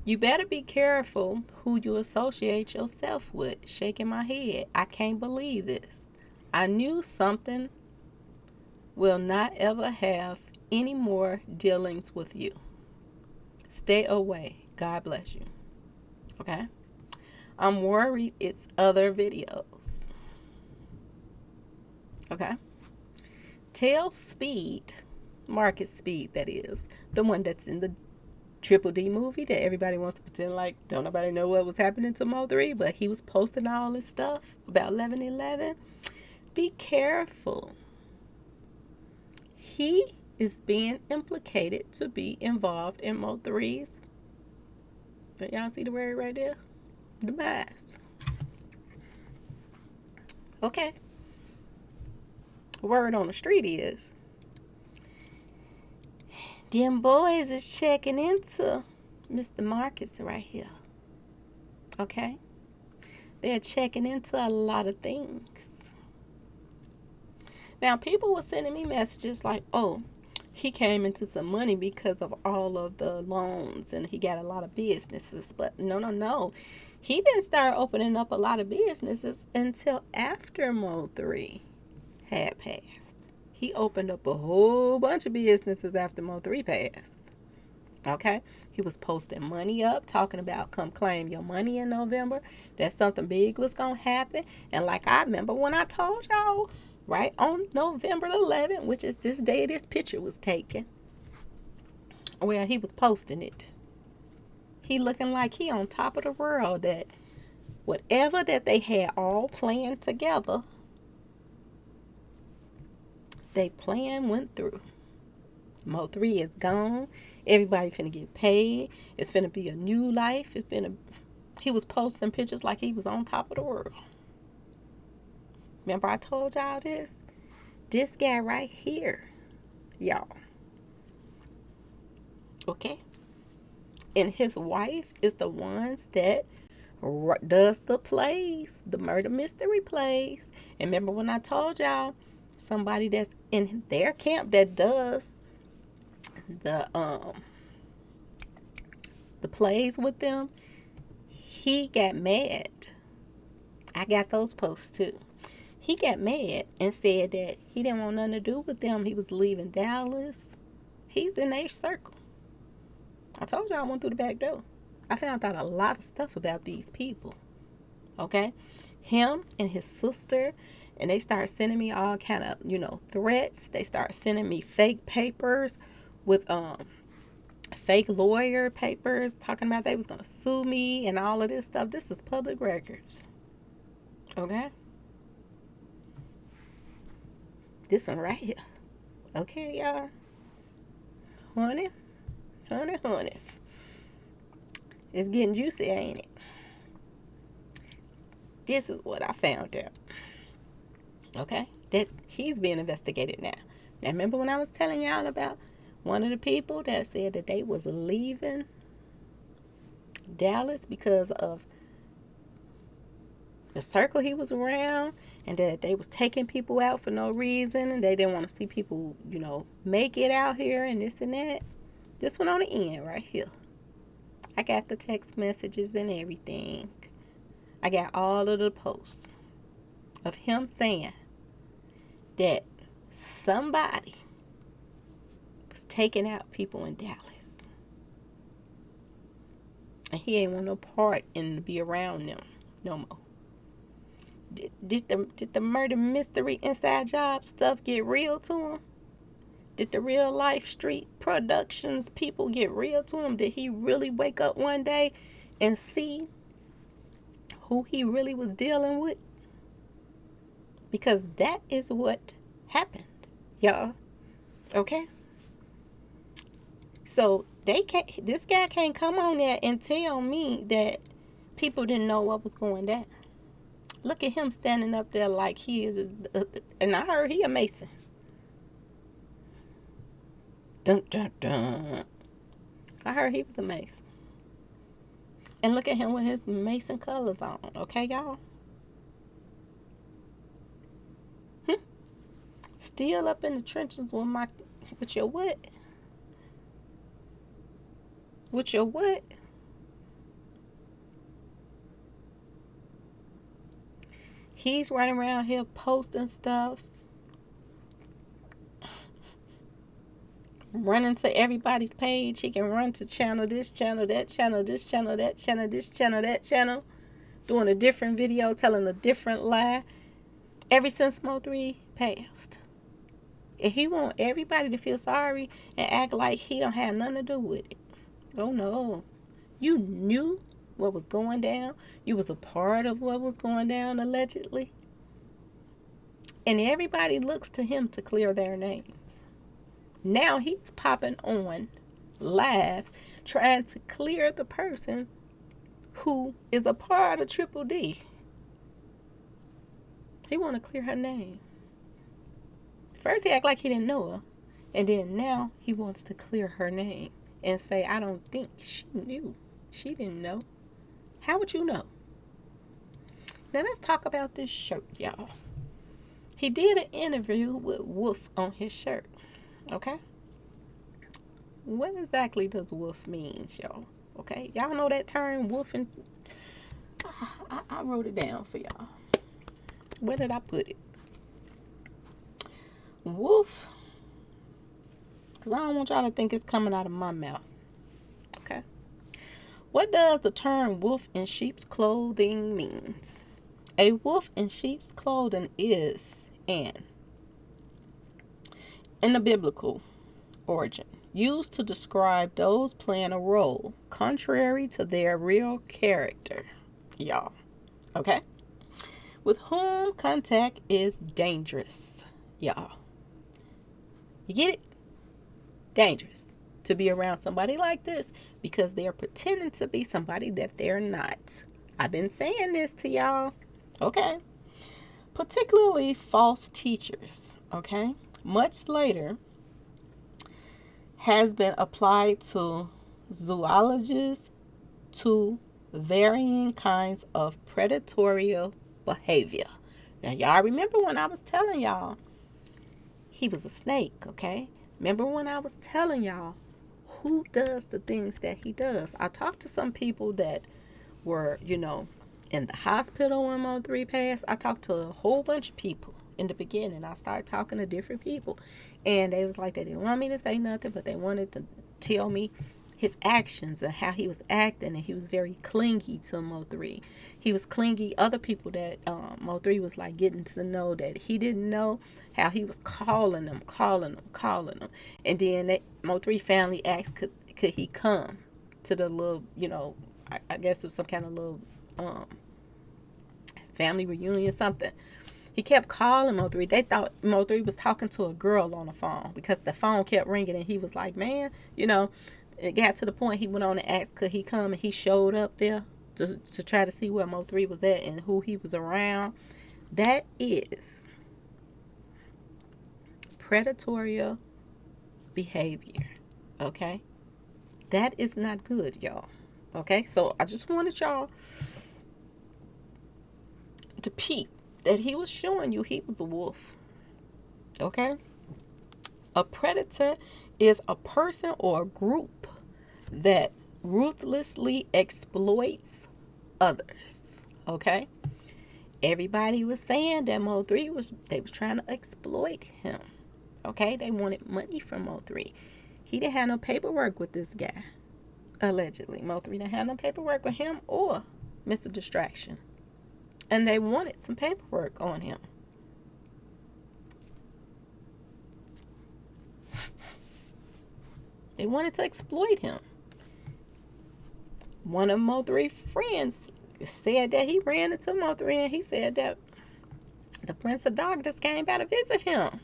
You better be careful who you associate yourself with. Shaking my head. I can't believe this. I knew something will not ever have any more dealings with you. Stay away. God bless you. Okay? I'm worried it's other videos. Okay? Tell Speed, Marcus Speed that is, the one that's in the Triple D movie that everybody wants to pretend like don't nobody know what was happening to Mo3, but he was posting all this stuff about 11/11. Be careful. He is being implicated to be involved in Mo3's. But y'all see the word right there? Demise. Okay. Word on the street is, them boys is checking into Mr. Marcus right here. Okay? They're checking into a lot of things. Now, people were sending me messages like, oh, he came into some money because of all of the loans and he got a lot of businesses. But no. He didn't start opening up a lot of businesses until after Mo 3 had passed. He opened up a whole bunch of businesses after Mo 3 passed. Okay? He was posting money up, talking about come claim your money in November. That something big was going to happen. And like I remember when I told y'all, right on November 11th, which is this day this picture was taken, well, he was posting it. He looking like he on top of the world, that whatever that they had all planned together, they plan went through. Mo 3 is gone. Everybody finna get paid. It's finna be a new life. He was posting pictures like he was on top of the world. Remember I told y'all this? This guy right here, y'all. Okay? And his wife is the ones that does the plays, the murder mystery plays. And remember when I told y'all, somebody that's in their camp that does the plays with them, he got mad. I got those posts too. He got mad and said that he didn't want nothing to do with them. He was leaving Dallas. He's in their circle. I told y'all I went through the back door. I found out a lot of stuff about these people. Okay? Him and his sister, and they started sending me all kind of, threats. They started sending me fake papers with fake lawyer papers talking about they was going to sue me and all of this stuff. This is public records. Okay? This one right here. Okay, y'all. Honeys. It's getting juicy, ain't it? This is what I found out. Okay? That he's being investigated now. Now, remember when I was telling y'all about one of the people that said that they was leaving Dallas because of the circle he was around, and that they was taking people out for no reason, and they didn't want to see people, make it out here and this and that. This one on the end right here. I got the text messages and everything. I got all of the posts of him saying that somebody was taking out people in Dallas. And he ain't want no part in to be around them no more. Did the murder mystery inside job stuff get real to him? Did the real life street productions people get real to him? Did he really wake up one day and see who he really was dealing with? Because that is what happened, y'all. Okay? So this guy can't come on there and tell me that people didn't know what was going down. Look at him standing up there like he is, and I heard he a Mason. Dun, dun, dun. I heard he was a Mason. And look at him with his Mason colors on. Okay, y'all? Still up in the trenches with your what? With your what? He's running around here posting stuff, running to everybody's page. He can run to channel, this channel, that channel, this channel, that channel, this channel, that channel, doing a different video, telling a different lie. Ever since Mo 3 passed. And he want everybody to feel sorry and act like he don't have nothing to do with it. Oh no. You knew what was going down. You was a part of what was going down, allegedly. And everybody looks to him to clear their names. Now he's popping on lives trying to clear the person who is a part of Triple D. He want to clear her name. First, he act like he didn't know her. And then now he wants to clear her name and say, I don't think she knew. She didn't know. How would you know? Now let's talk about this shirt, y'all. He did an interview with Wolf on his shirt. Okay? What exactly does wolf mean, y'all? Okay? Y'all know that term, wolf, and I wrote it down for y'all. Where did I put it? Wolf, because I don't want y'all to think it's coming out of my mouth. Okay? What does the term wolf in sheep's clothing means? A wolf in sheep's clothing is in the biblical origin, used to describe those playing a role contrary to their real character, y'all. Okay? With whom contact is dangerous, y'all. You get it? Dangerous to be around somebody like this because they're pretending to be somebody that they're not. I've been saying this to y'all. Okay? Particularly false teachers. Okay? Much later has been applied to zoologists, to varying kinds of predatory behavior. Now, y'all remember when I was telling y'all he was a snake, okay? Remember when I was telling y'all who does the things that he does? I talked to some people that were, in the hospital when Mo3 passed. I talked to a whole bunch of people in the beginning. I started talking to different people. And they was like, they didn't want me to say nothing, but they wanted to tell me his actions and how he was acting. And he was very clingy to Mo3. He was clingy. Other people that Mo3 was like getting to know that he didn't know, how he was calling them. And then that Mo3 family asked, could he come to the little, I guess it was some kind of little family reunion, something. He kept calling Mo3. They thought Mo3 was talking to a girl on the phone because the phone kept ringing, and he was like, man, it got to the point he went on and asked, could he come, and he showed up there to try to see where Mo3 was at and who he was around. That is predatory behavior, okay? That is not good, y'all, okay? So I just wanted y'all to peep that he was showing you he was a wolf. Okay? A predator is a person or a group that ruthlessly exploits others. Okay? Everybody was saying that Mo3 they was trying to exploit him. Okay? They wanted money from Mo3. He didn't have no paperwork with this guy. Allegedly. Mo3 didn't have no paperwork with him or Mr. Distraction. And they wanted some paperwork on him. They wanted to exploit him. One of Mo3 friends said that he ran into Mo3 and he said that the Prince of Darkness came by to visit him.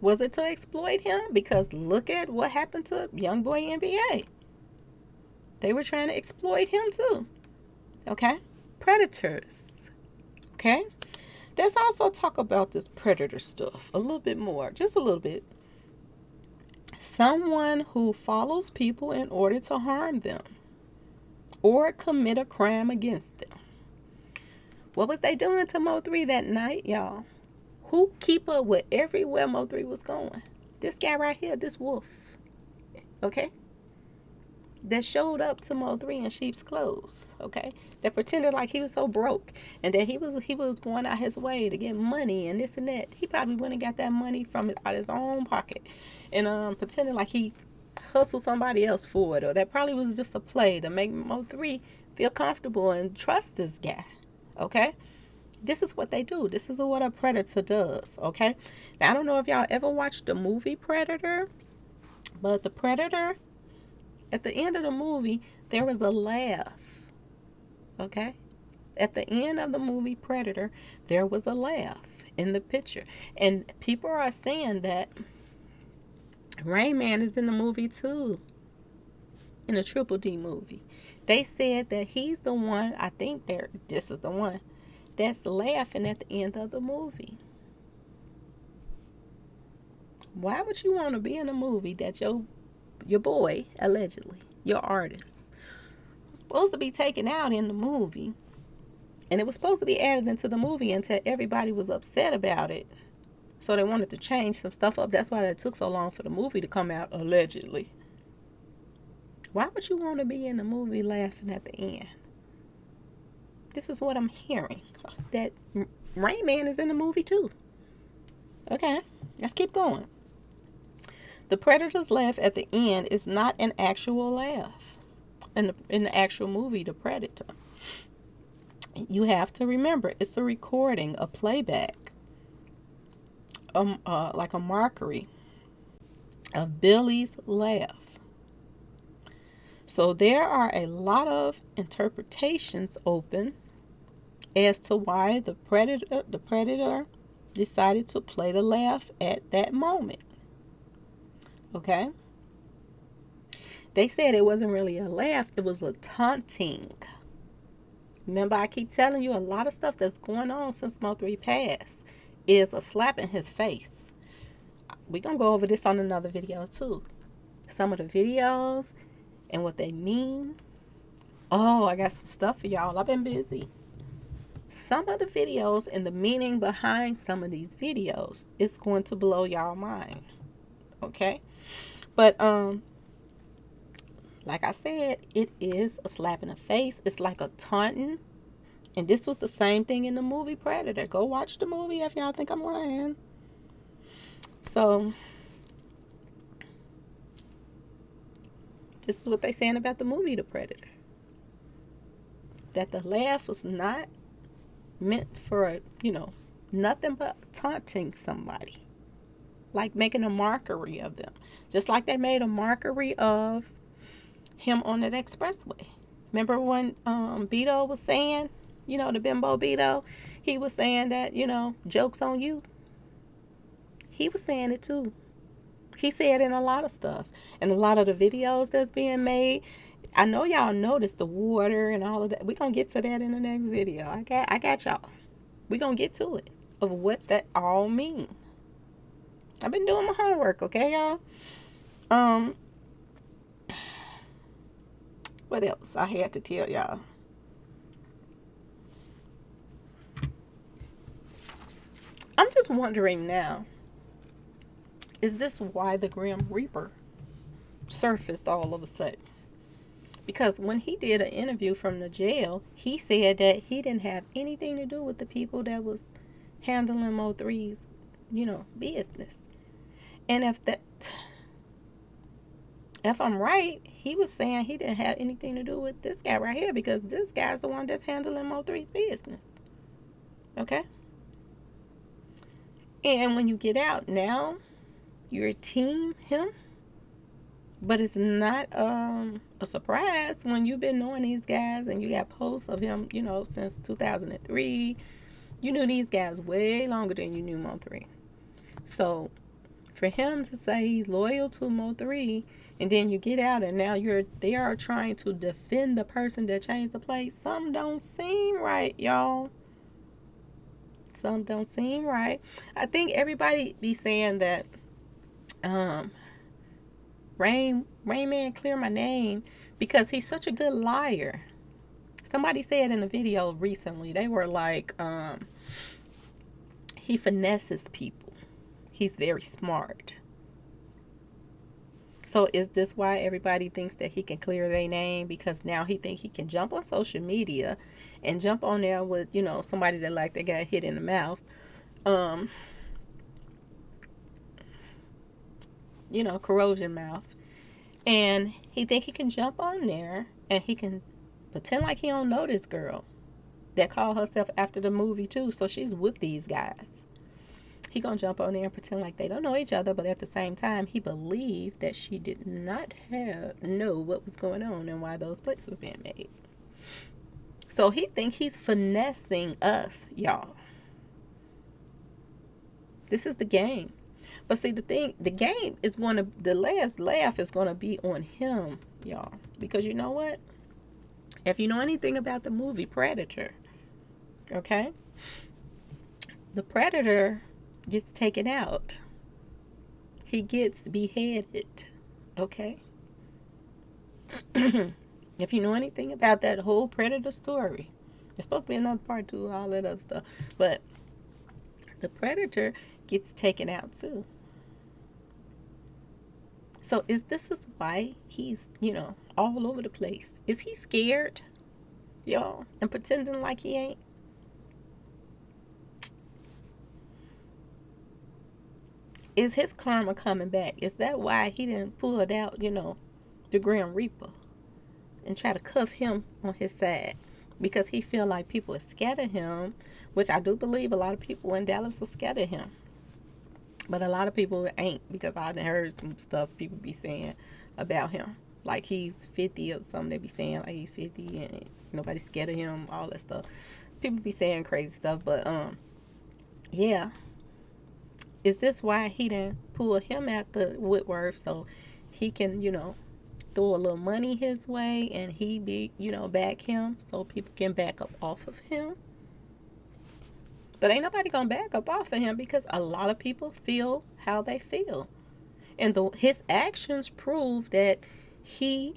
Was it to exploit him? Because look at what happened to Young Boy NBA. They were trying to exploit him too. Okay? Predators. Okay? Let's also talk about this predator stuff a little bit more. Just a little bit. Someone who follows people in order to harm them or commit a crime against them. What was they doing to Mo3 that night, y'all? Who keep up with everywhere Mo3 was going? This guy right here, this wolf. Okay? That showed up to Mo3 in sheep's clothes, okay? That pretended like he was so broke and that he was going out his way to get money and this and that. He probably went and got that money from out his own pocket and pretended like he hustled somebody else for it, or that probably was just a play to make Mo3 feel comfortable and trust this guy, okay? This is what they do. This is what a predator does, okay? Now, I don't know if y'all ever watched the movie Predator, but the Predator, at the end of the movie, there was a laugh. Okay? At the end of the movie Predator, there was a laugh in the picture. And people are saying that Rain Man is in the movie too. In the Triple D movie. They said that he's the one, I think this is the one, that's laughing at the end of the movie. Why would you want to be in a movie that your boy, allegedly, your artist, was supposed to be taken out in the movie, and it was supposed to be added into the movie until everybody was upset about it, so they wanted to change some stuff up. That's why it took so long for the movie to come out, allegedly. Why would you want to be in the movie laughing at the end? This is what I'm hearing, that Rain Man is in the movie too. Okay, let's keep going. The Predator's laugh at the end is not an actual laugh in the actual movie, The Predator. You have to remember, it's a recording, a playback, like a mockery of Billy's laugh. So there are a lot of interpretations open as to why the predator decided to play the laugh at that moment. Okay? They said it wasn't really a laugh, it was a taunting. Remember, I keep telling you, a lot of stuff that's going on since Mo3 passed is a slap in his face. We're going to go over this on another video too. Some of the videos and what they mean. Oh, I got some stuff for y'all. I've been busy. Some of the videos and the meaning behind some of these videos is going to blow y'all mind. Okay? But like I said, it is a slap in the face. It's like a taunting. And this was the same thing in the movie Predator. Go watch the movie if y'all think I'm lying. So this is what they saying about the movie The Predator. That the laugh was not meant for, nothing but taunting somebody. Like making a mockery of them. Just like they made a mockery of him on that expressway. Remember when Beto was saying, the bimbo Beto, he was saying that, joke's on you. He was saying it too. He said in a lot of stuff. And a lot of the videos that's being made, I know y'all noticed the water and all of that. We're going to get to that in the next video. I got y'all. We're going to get to it of what that all means. I've been doing my homework, okay, y'all? What else I had to tell y'all? I'm just wondering now, is this why the Grim Reaper surfaced all of a sudden? Because when he did an interview from the jail, he said that he didn't have anything to do with the people that was handling Mo3's, business. And if I'm right, he was saying he didn't have anything to do with this guy right here, because this guy's the one that's handling Mo3's business. Okay? And when you get out now, you're team him. But it's not a surprise when you've been knowing these guys and you got posts of him, since 2003. You knew these guys way longer than you knew Mo3. So for him to say he's loyal to Mo3, and then you get out and now they are trying to defend the person that changed the plate, something don't seem right, y'all. Something don't seem right. I think everybody be saying that Rain Man clear my name because he's such a good liar. Somebody said in a video recently, they were like, he finesses people. He's very smart. So is this why everybody thinks that he can clear their name? Because now he think he can jump on social media and jump on there with, somebody that like they got hit in the mouth. Corrosion mouth. And he think he can jump on there and he can pretend like he don't know this girl that called herself after the movie too. So she's with these guys. He gonna jump on there and pretend like they don't know each other, but at the same time, he believed that she did not know what was going on and why those plates were being made. So he think he's finessing us, y'all. This is the game. But see, the game is the last laugh is gonna be on him, y'all. Because you know what? If you know anything about the movie Predator, okay? The predator gets taken out. He gets beheaded. Okay? If you know anything about that whole predator story, it's supposed to be another part to all that other stuff. But the predator gets taken out too. So this is why he's, all over the place? Is he scared, y'all, and pretending like he ain't? Is his karma coming back? Is that why he didn't pull it out, the Grim Reaper and try to cuff him on his side? Because he feel like people are scared of him, which I do believe a lot of people in Dallas are scared of him. But a lot of people ain't, because I done heard some stuff people be saying about him. Like he's 50 or something. They be saying like he's 50 and nobody's scared of him, all that stuff. People be saying crazy stuff, but yeah. Is this why he didn't pull him out the Woodworth so he can, throw a little money his way and he be, back him so people can back up off of him? But ain't nobody gonna back up off of him because a lot of people feel how they feel. And his actions prove that he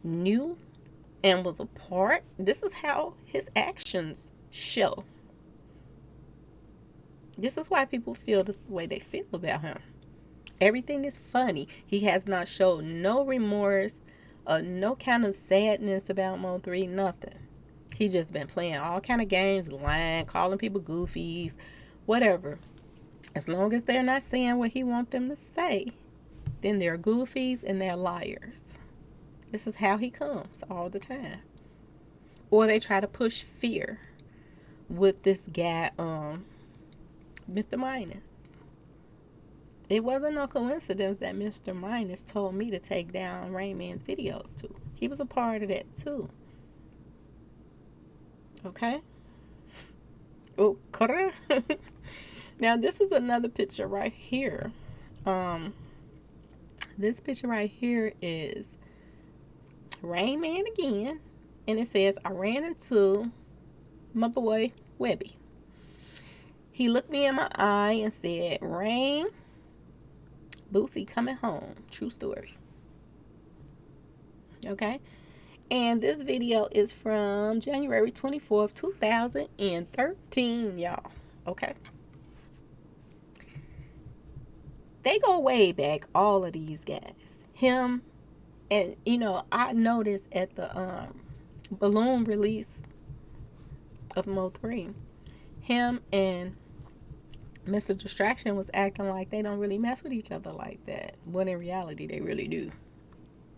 knew and was a part. This is how his actions show. This is why people feel the way they feel about him. Everything is funny. He has not shown no remorse or no kind of sadness about Mo3, nothing. He's just been playing all kind of games, lying, calling people goofies, whatever. As long as they're not saying what he wants them to say, then they're goofies and they're liars. This is how he comes all the time. Or they try to push fear with this guy, Mr. Minus. It wasn't no coincidence that Mr. Minus told me to take down Rain Man's videos too. He was a part of that too. Okay? Oh, now this is another picture right here. This picture right here is Rain Man again. And it says, I ran into my boy Webby. He looked me in my eye and said, Rain, Boosie coming home. True story. Okay? And this video is from January 24th, 2013, y'all. Okay? They go way back, all of these guys. Him, and, I noticed at the balloon release of Mo3, him and Mr. Distraction was acting like they don't really mess with each other like that. When in reality, they really do.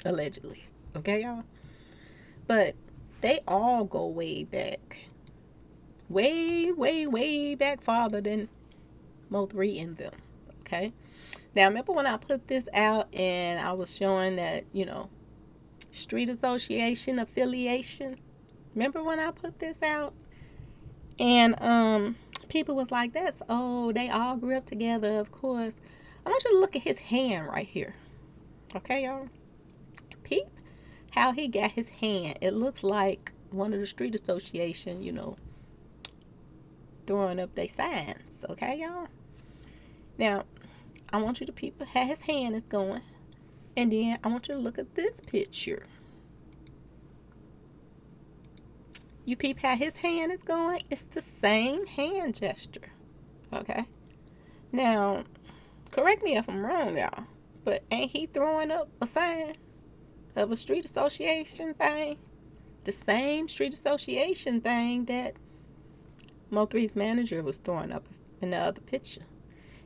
Allegedly. Okay, y'all? But they all go way back. Way, way, way back farther than Mo3 and them. Okay? Now, remember when I put this out and I was showing that, street association affiliation? Remember when I put this out? And people was like, that's, they all grew up together, of course. I want you to look at his hand right here. Okay, y'all? Peep how he got his hand. It looks like one of the street association, throwing up their signs. Okay, y'all? Now, I want you to peep how his hand is going. And then I want you to look at this picture. You peep how his hand is going? It's the same hand gesture. Okay? Now, correct me if I'm wrong, y'all. But ain't he throwing up a sign of a street association thing? The same street association thing that Mo3's manager was throwing up in the other picture.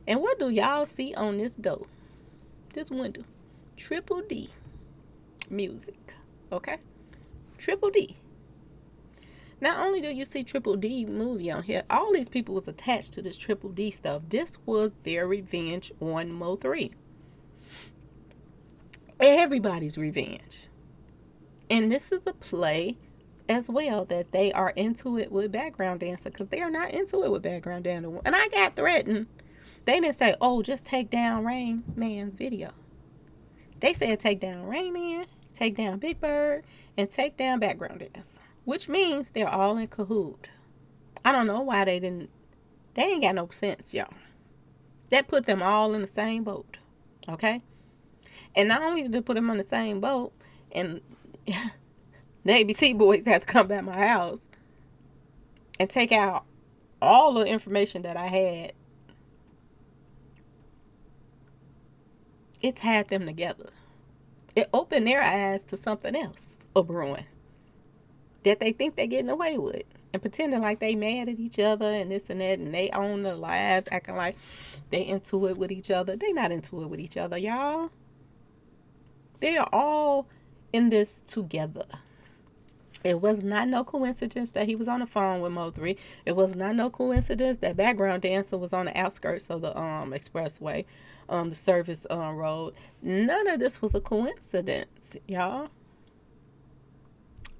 And what do y'all see on this door? This window. Triple D music. Okay? Triple D. Not only do you see Triple D movie on here, all these people was attached to this Triple D stuff. This was their revenge on Mo3. Everybody's revenge. And this is a play as well that they are into it with background dancer, because they are not into it with background dancer. And I got threatened. They didn't say, just take down Rain Man's video. They said take down Rain Man, take down Big Bird, and take down background dancer. Which means they're all in cahoot. I don't know why they didn't They ain't got no sense, y'all. That put them all in the same boat. Okay? And not only did it put them on the same boat, and the ABC boys had to come back my house and take out all the information that I had. It tied them together. It opened their eyes to something else a brewing that they think they're getting away with, and pretending like they mad at each other and this and that, and they own their lives, acting like they into it with each other. They not into it with each other, y'all. They are all in this together. It was not no coincidence that he was on the phone with Mo3. It was not no coincidence that background dancer was on the outskirts of the expressway, the service road. None of this was a coincidence, y'all.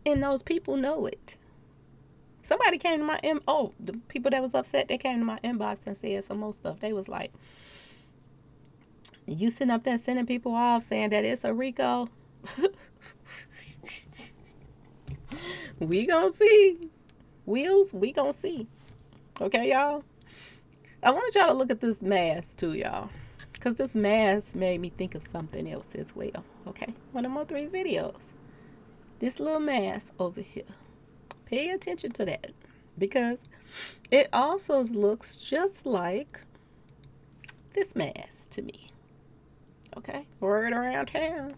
And those people know it. Somebody came to my the people that was upset, they came to my inbox and said some more stuff. They was like, you sitting up there sending people off saying that it's a Rico. We gonna see. We gonna see. Okay, y'all? I wanted y'all to look at this mask too, y'all. Because this mask made me think of something else as well. Okay? One of Mo3's videos. This little mask over here. Pay attention to that. Because it also looks just like this mask to me. Okay? Word around town.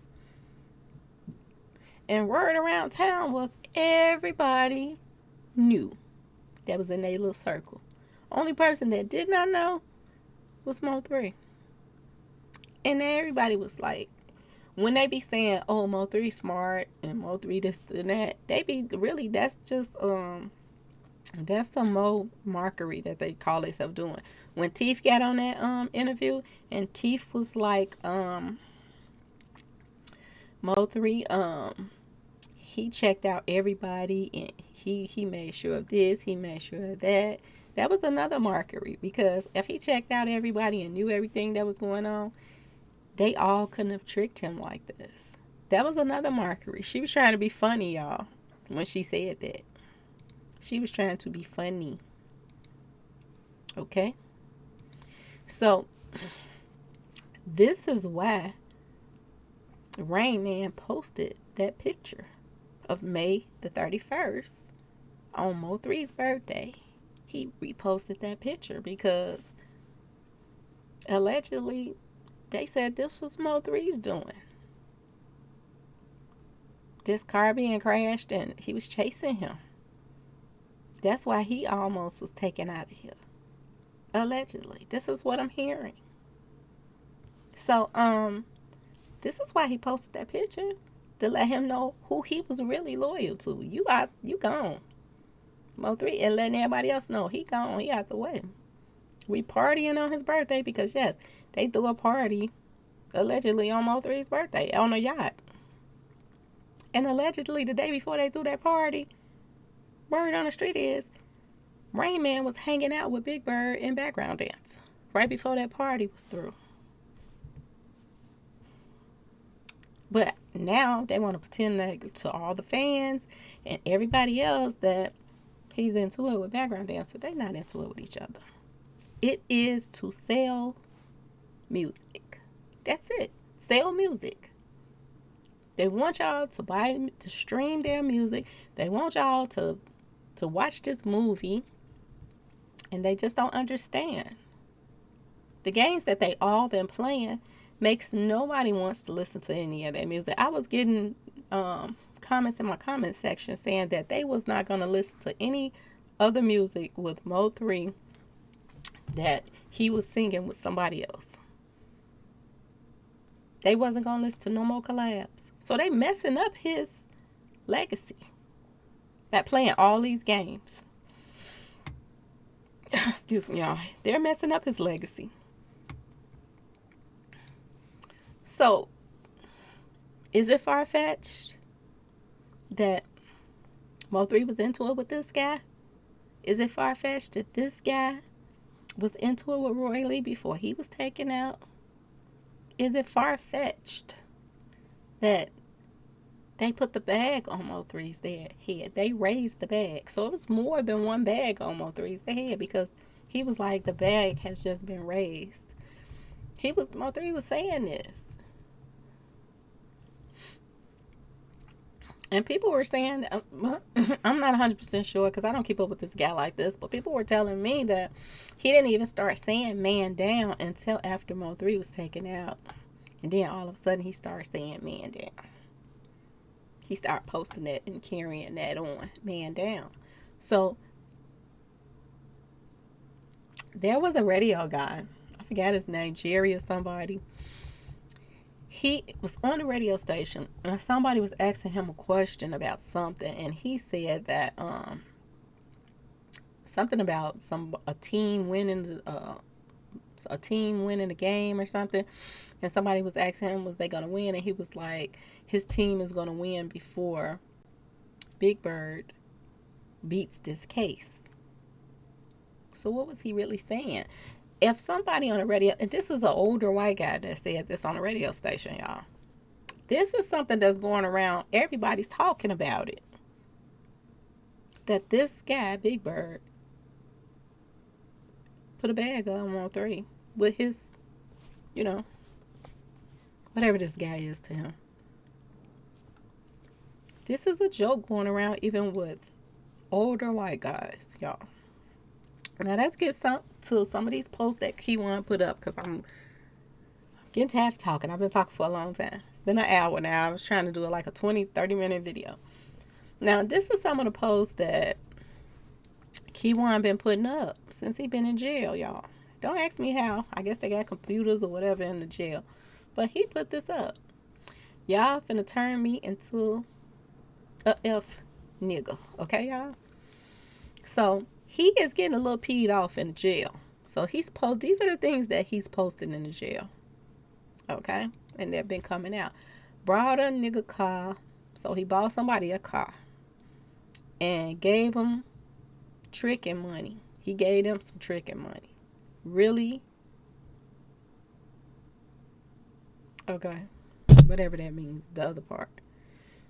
And word around town was everybody knew that was in their little circle. Only person that did not know was Mo3. And everybody was like, when they be saying, oh, Mo3 smart and Mo3 this and that, they be really, that's just that's some Mo markery that they call themselves doing. When Teeth got on that interview, and Teeth was like, Mo3, he checked out everybody, and he made sure of this, he made sure of that. That was another markery, because if he checked out everybody and knew everything that was going on, they all couldn't have tricked him like this. That was another markery. She was trying to be funny, y'all, when she said that. She was trying to be funny. Okay? So, this is why Rain Man posted that picture of May the 31st on Mo3's birthday. He reposted that picture because allegedly they said this was Mo3's doing. This car being crashed and he was chasing him. That's why he almost was taken out of here. Allegedly. This is what I'm hearing. So, this is why he posted that picture. To let him know who he was really loyal to. You gone. Mo3, and letting everybody else know he gone. He out the way. We partying on his birthday because, yes, they threw a party allegedly on Mo3's birthday on a yacht. And allegedly the day before they threw that party, word on the street is Rain Man was hanging out with Big Bird in background dance right before that party was through. But now they want to pretend that to all the fans and everybody else that he's into it with background dancer. They're not into it with each other. It is to sell music. That's it. Sell music. They want y'all to stream their music. They want y'all to watch this movie. And they just don't understand. The games that they all been playing makes nobody wants to listen to any of that music. I was getting comments in my comment section saying that they was not going to listen to any other music with Mo3 that he was singing with somebody else. They wasn't going to listen to no more collabs. So they messing up his legacy by playing all these games. Excuse me, y'all. They're messing up his legacy. So, is it far-fetched that Mo3 was into it with this guy? Is it far-fetched that this guy was into it with Roy Lee before he was taken out? Is it far-fetched that they put the bag on Mo3's head? They raised the bag. So it was more than one bag on Mo3's head because He was like, the bag has just been raised. Mo3 was saying this. And people were saying, I'm not 100% sure because I don't keep up with this guy like this, but people were telling me that he didn't even start saying man down until after Mo3 was taken out. And then all of a sudden he started saying man down. He started posting that and carrying that on, man down. So there was a radio guy, I forgot his name, Jerry or somebody. He was on the radio station and somebody was asking him a question about something, and he said that something about a team winning the game or something, and somebody was asking him was they gonna win, and he was like his team is gonna win before Big Bird beats this case. So what was he really saying? If somebody on the radio, and this is an older white guy that said this on the radio station, y'all. This is something that's going around. Everybody's talking about it. That this guy, Big Bird, put a bag on 3 with his, whatever this guy is to him. This is a joke going around even with older white guys, y'all. Now let's get to some of these posts that Keyone put up, because I'm getting tired of talking. I've been talking for a long time. It's been an hour now. I was trying to do like a 20-30 minute video. Now this is some of the posts that Keyone been putting up since he been in jail, y'all. Don't ask me how. I guess they got computers or whatever in the jail. But he put this up. Y'all finna turn me into a F nigga. Okay, y'all? So he is getting a little peed off in the jail. So these are the things that he's posting in the jail. Okay? And they've been coming out. Brought a nigga car. So he bought somebody a car. And gave him tricking money. He gave them some tricking money. Really? Okay. Whatever that means. The other part.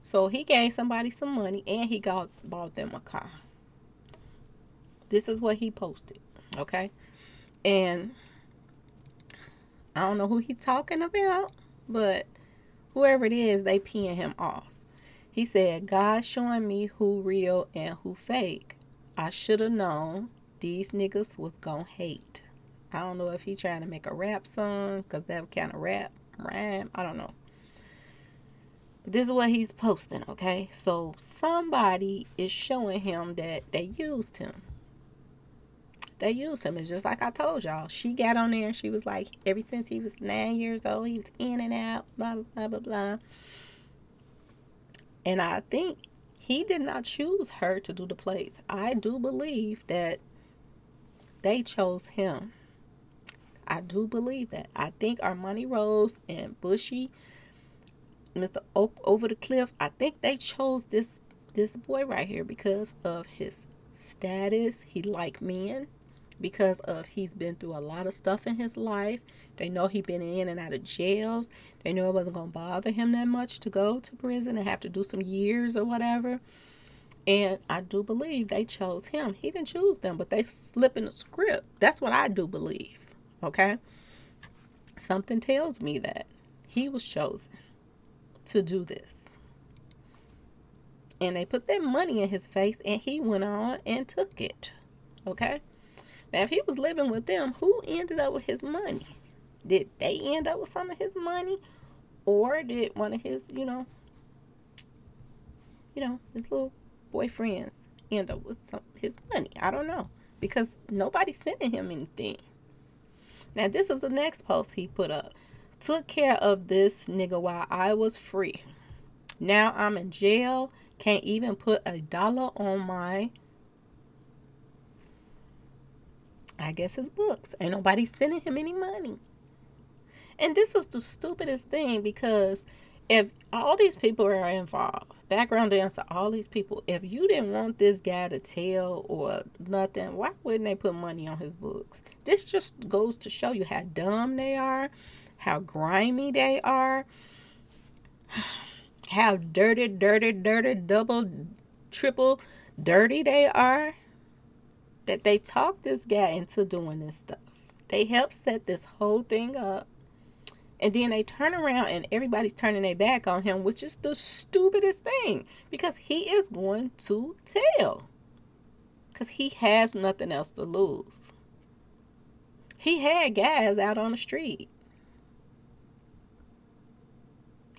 So he gave somebody some money and he bought them a car. This is what he posted, okay? And I don't know who he's talking about, but whoever it is, they peeing him off. He said, God showing me who real and who fake. I should have known these niggas was gonna hate. I don't know if he trying to make a rap song, because that kind of rhyme. I don't know. But this is what he's posting, okay? So somebody is showing him that they used him. They used him. It's just like I told y'all. She got on there and she was like, ever since he was 9 years old, he was in and out, blah, blah, blah, blah. And I think he did not choose her to do the plays. I do believe that they chose him. I do believe that. I think Armani Rose and Bushy, Mr. Oak over the cliff, I think they chose this boy right here because of his status. He like men. Because of he's been through a lot of stuff in his life. They know he been in and out of jails. They know it wasn't going to bother him that much to go to prison and have to do some years or whatever. And I do believe they chose him. He didn't choose them, but they flipping the script. That's what I do believe. Okay? Something tells me that he was chosen to do this. And they put their money in his face and he went on and took it. Okay? Now, if he was living with them, who ended up with his money? Did they end up with some of his money? Or did one of his, his little boyfriends end up with some of his money? I don't know. Because nobody's sending him anything. Now, this is the next post he put up. Took care of this nigga while I was free. Now I'm in jail. Can't even put $1 on my, I guess, his books. Ain't nobody sending him any money. And this is the stupidest thing, because if all these people are involved, background dancer, all these people, if you didn't want this guy to tell or nothing, why wouldn't they put money on his books? This just goes to show you how dumb they are, how grimy they are, how dirty, double, triple dirty they are. that they talked this guy into doing this stuff. They helped set this whole thing up. And then they turn around and everybody's turning their back on him, which is the stupidest thing. Because he is going to tell. Because he has nothing else to lose. He had guys out on the street.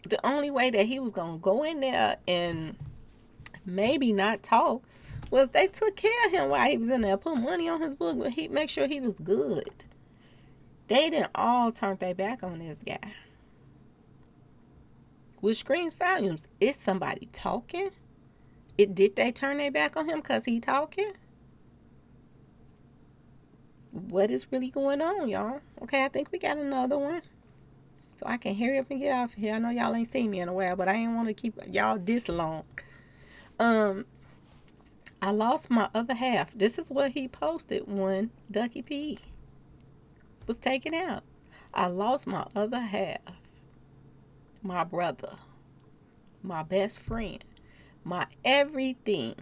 The only way that he was going to go in there and maybe not talk was they took care of him while he was in there, put money on his book, but he make sure he was good. They didn't all turn their back on this guy. Which screams volumes. Is somebody talking? Did they turn their back on him because he talking? What is really going on, y'all? Okay, I think we got another one. So I can hurry up and get off here. I know y'all ain't seen me in a while, but I ain't want to keep y'all this long. I lost my other half. This is what he posted when Ducky P was taken out. I lost my other half. My brother. My best friend. My everything.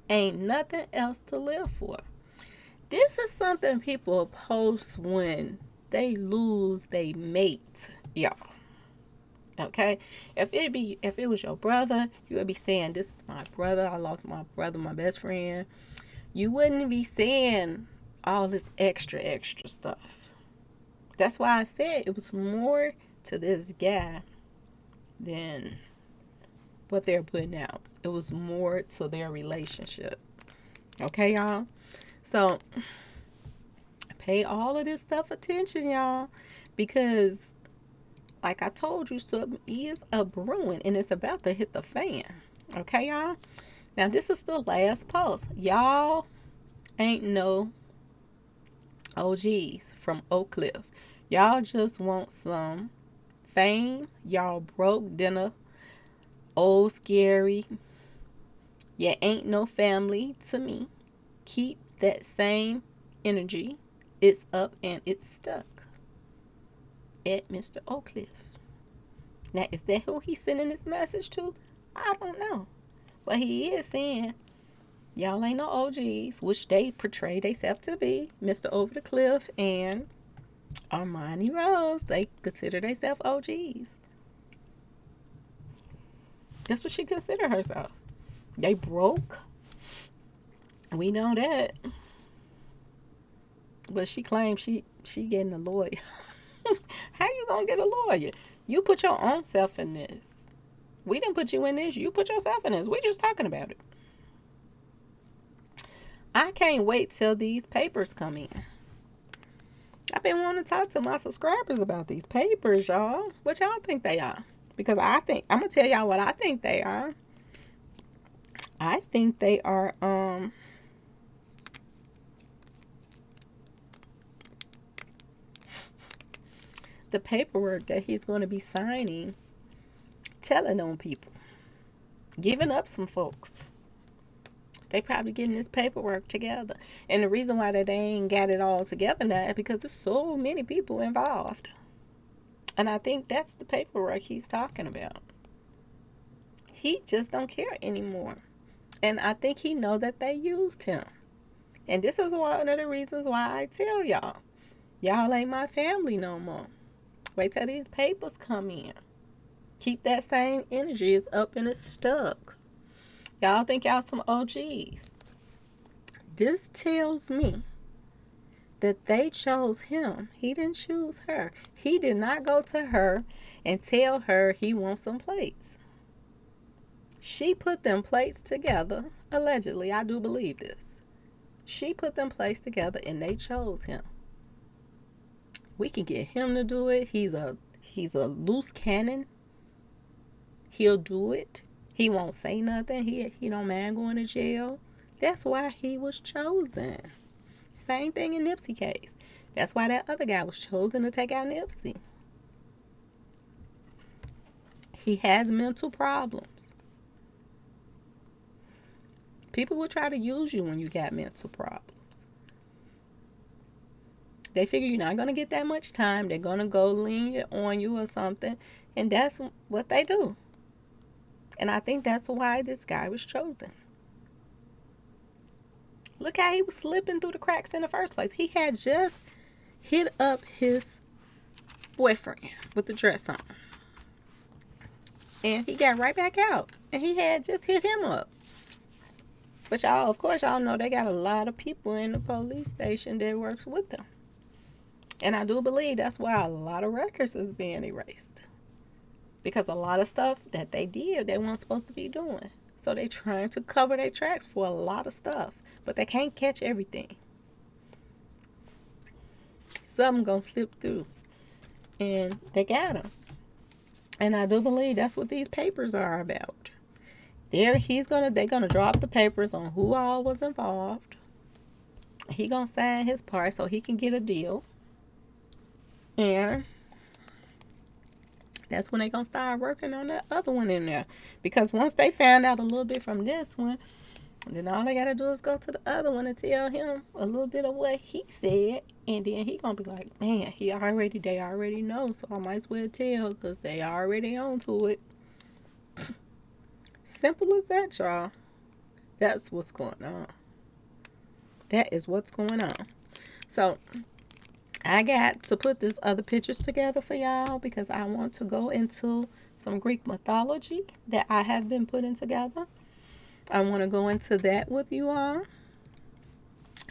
Ain't nothing else to live for. This is something people post when they lose their mate, y'all. Okay? If it was your brother, you would be saying, this is my brother. I lost my brother, my best friend. You wouldn't be saying all this extra stuff. That's why I said it was more to this guy than what they're putting out. It was more to their relationship. Okay, y'all? So, pay all of this stuff attention, y'all. Because, like I told you, something is a brewing. And it's about to hit the fan. Okay, y'all? Now, this is the last post. Y'all ain't no OGs from Oak Cliff. Y'all just want some fame. Y'all broke dinner. Old scary. You ain't no family to me. Keep that same energy. It's up and it's stuck. At Mr. Oak Cliff. Now, is that who he's sending this message to? I don't know. But he is saying, y'all ain't no OGs, which they portray themselves to be. Mr. Over the Cliff and Armani Rose, they consider themselves OGs. That's what she considered herself. They broke. We know that. But she claims she getting a lawyer. How you gonna get a lawyer? You put your own self in this. We didn't put you in this. You put yourself in this. We just talking about it. I can't wait till these papers come in. I've been wanting to talk to my subscribers about these papers, y'all. What y'all think they are? Because I'm gonna tell y'all what I think they are. I think they are the paperwork that he's going to be signing, telling on people, giving up some folks. They probably getting this paperwork together. And the reason why they ain't got it all together now is because there's so many people involved. And I think that's the paperwork he's talking about. He just don't care anymore. And I think he know that they used him. And this is one of the reasons why I tell y'all, y'all ain't my family no more. Wait till these papers come in. Keep that same energy. It's up and it's stuck. Y'all think y'all some OGs. This tells me that they chose him. He didn't choose her. He did not go to her and tell her he wants some plates. She put them plates together. Allegedly, I do believe this. She put them plates together and they chose him. We can get him to do it. He's a loose cannon. He'll do it. He won't say nothing. He don't mind going to jail. That's why he was chosen. Same thing in Nipsey case. That's why that other guy was chosen to take out Nipsey. He has mental problems. People will try to use you when you got mental problems. They figure you're not going to get that much time. They're going to go lenient on you or something. And that's what they do. And I think that's why this guy was chosen. Look how he was slipping through the cracks in the first place. He had just hit up his boyfriend with the dress on. And he got right back out. And he had just hit him up. But y'all, of course, y'all know they got a lot of people in the police station that works with them. And I do believe that's why a lot of records is being erased. Because a lot of stuff that they did, they weren't supposed to be doing. So they trying to cover their tracks for a lot of stuff. But they can't catch everything. Something gonna slip through. And they got him. And I do believe that's what these papers are about. They're gonna drop the papers on who all was involved. He gonna sign his part so he can get a deal. And that's when they gonna start working on that other one in there. Because once they found out a little bit from this one, then all they gotta do is go to the other one and tell him a little bit of what he said. And then he gonna be like, man, they already know. So I might as well tell because they already on to it. Simple as that, y'all. That's what's going on. That is what's going on. So I got to put this other pictures together for y'all because I want to go into some Greek mythology that I have been putting together. I want to go into that with you all.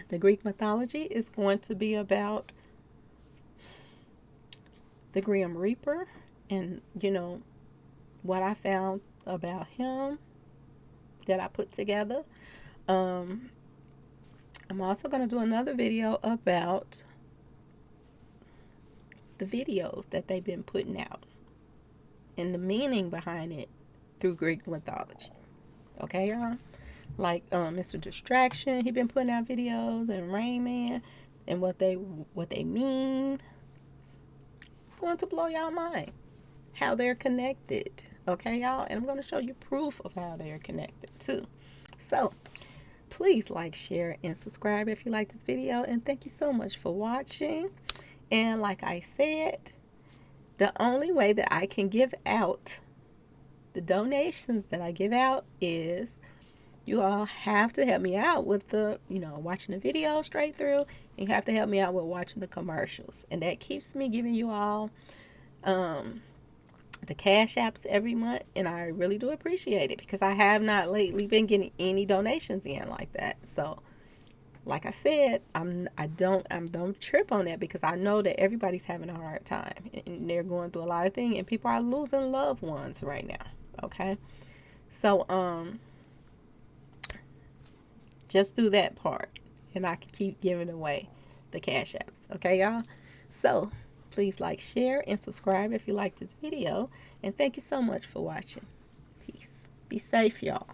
The Greek mythology is going to be about the Grim Reaper and, what I found about him that I put together. I'm also going to do another video about the videos that they've been putting out and the meaning behind it through Greek mythology. Okay, y'all? Like Mr. Distraction, he been putting out videos, and Rain Man, and what they mean. It's going to blow y'all mind how they're connected. Okay, y'all? And I'm going to show you proof of how they're connected too. So please like, share, and subscribe if you like this video. And thank you so much for watching. And like I said, the only way that I can give out the donations that I give out is you all have to help me out with the, watching the video straight through. And you have to help me out with watching the commercials. And that keeps me giving you all the cash apps every month. And I really do appreciate it because I have not lately been getting any donations in like that. So like I said, I don't trip on that because I know that everybody's having a hard time and they're going through a lot of things and people are losing loved ones right now. Okay. So, just do that part and I can keep giving away the cash apps. Okay, y'all? So please like, share, and subscribe if you like this video. And thank you so much for watching. Peace. Be safe, y'all.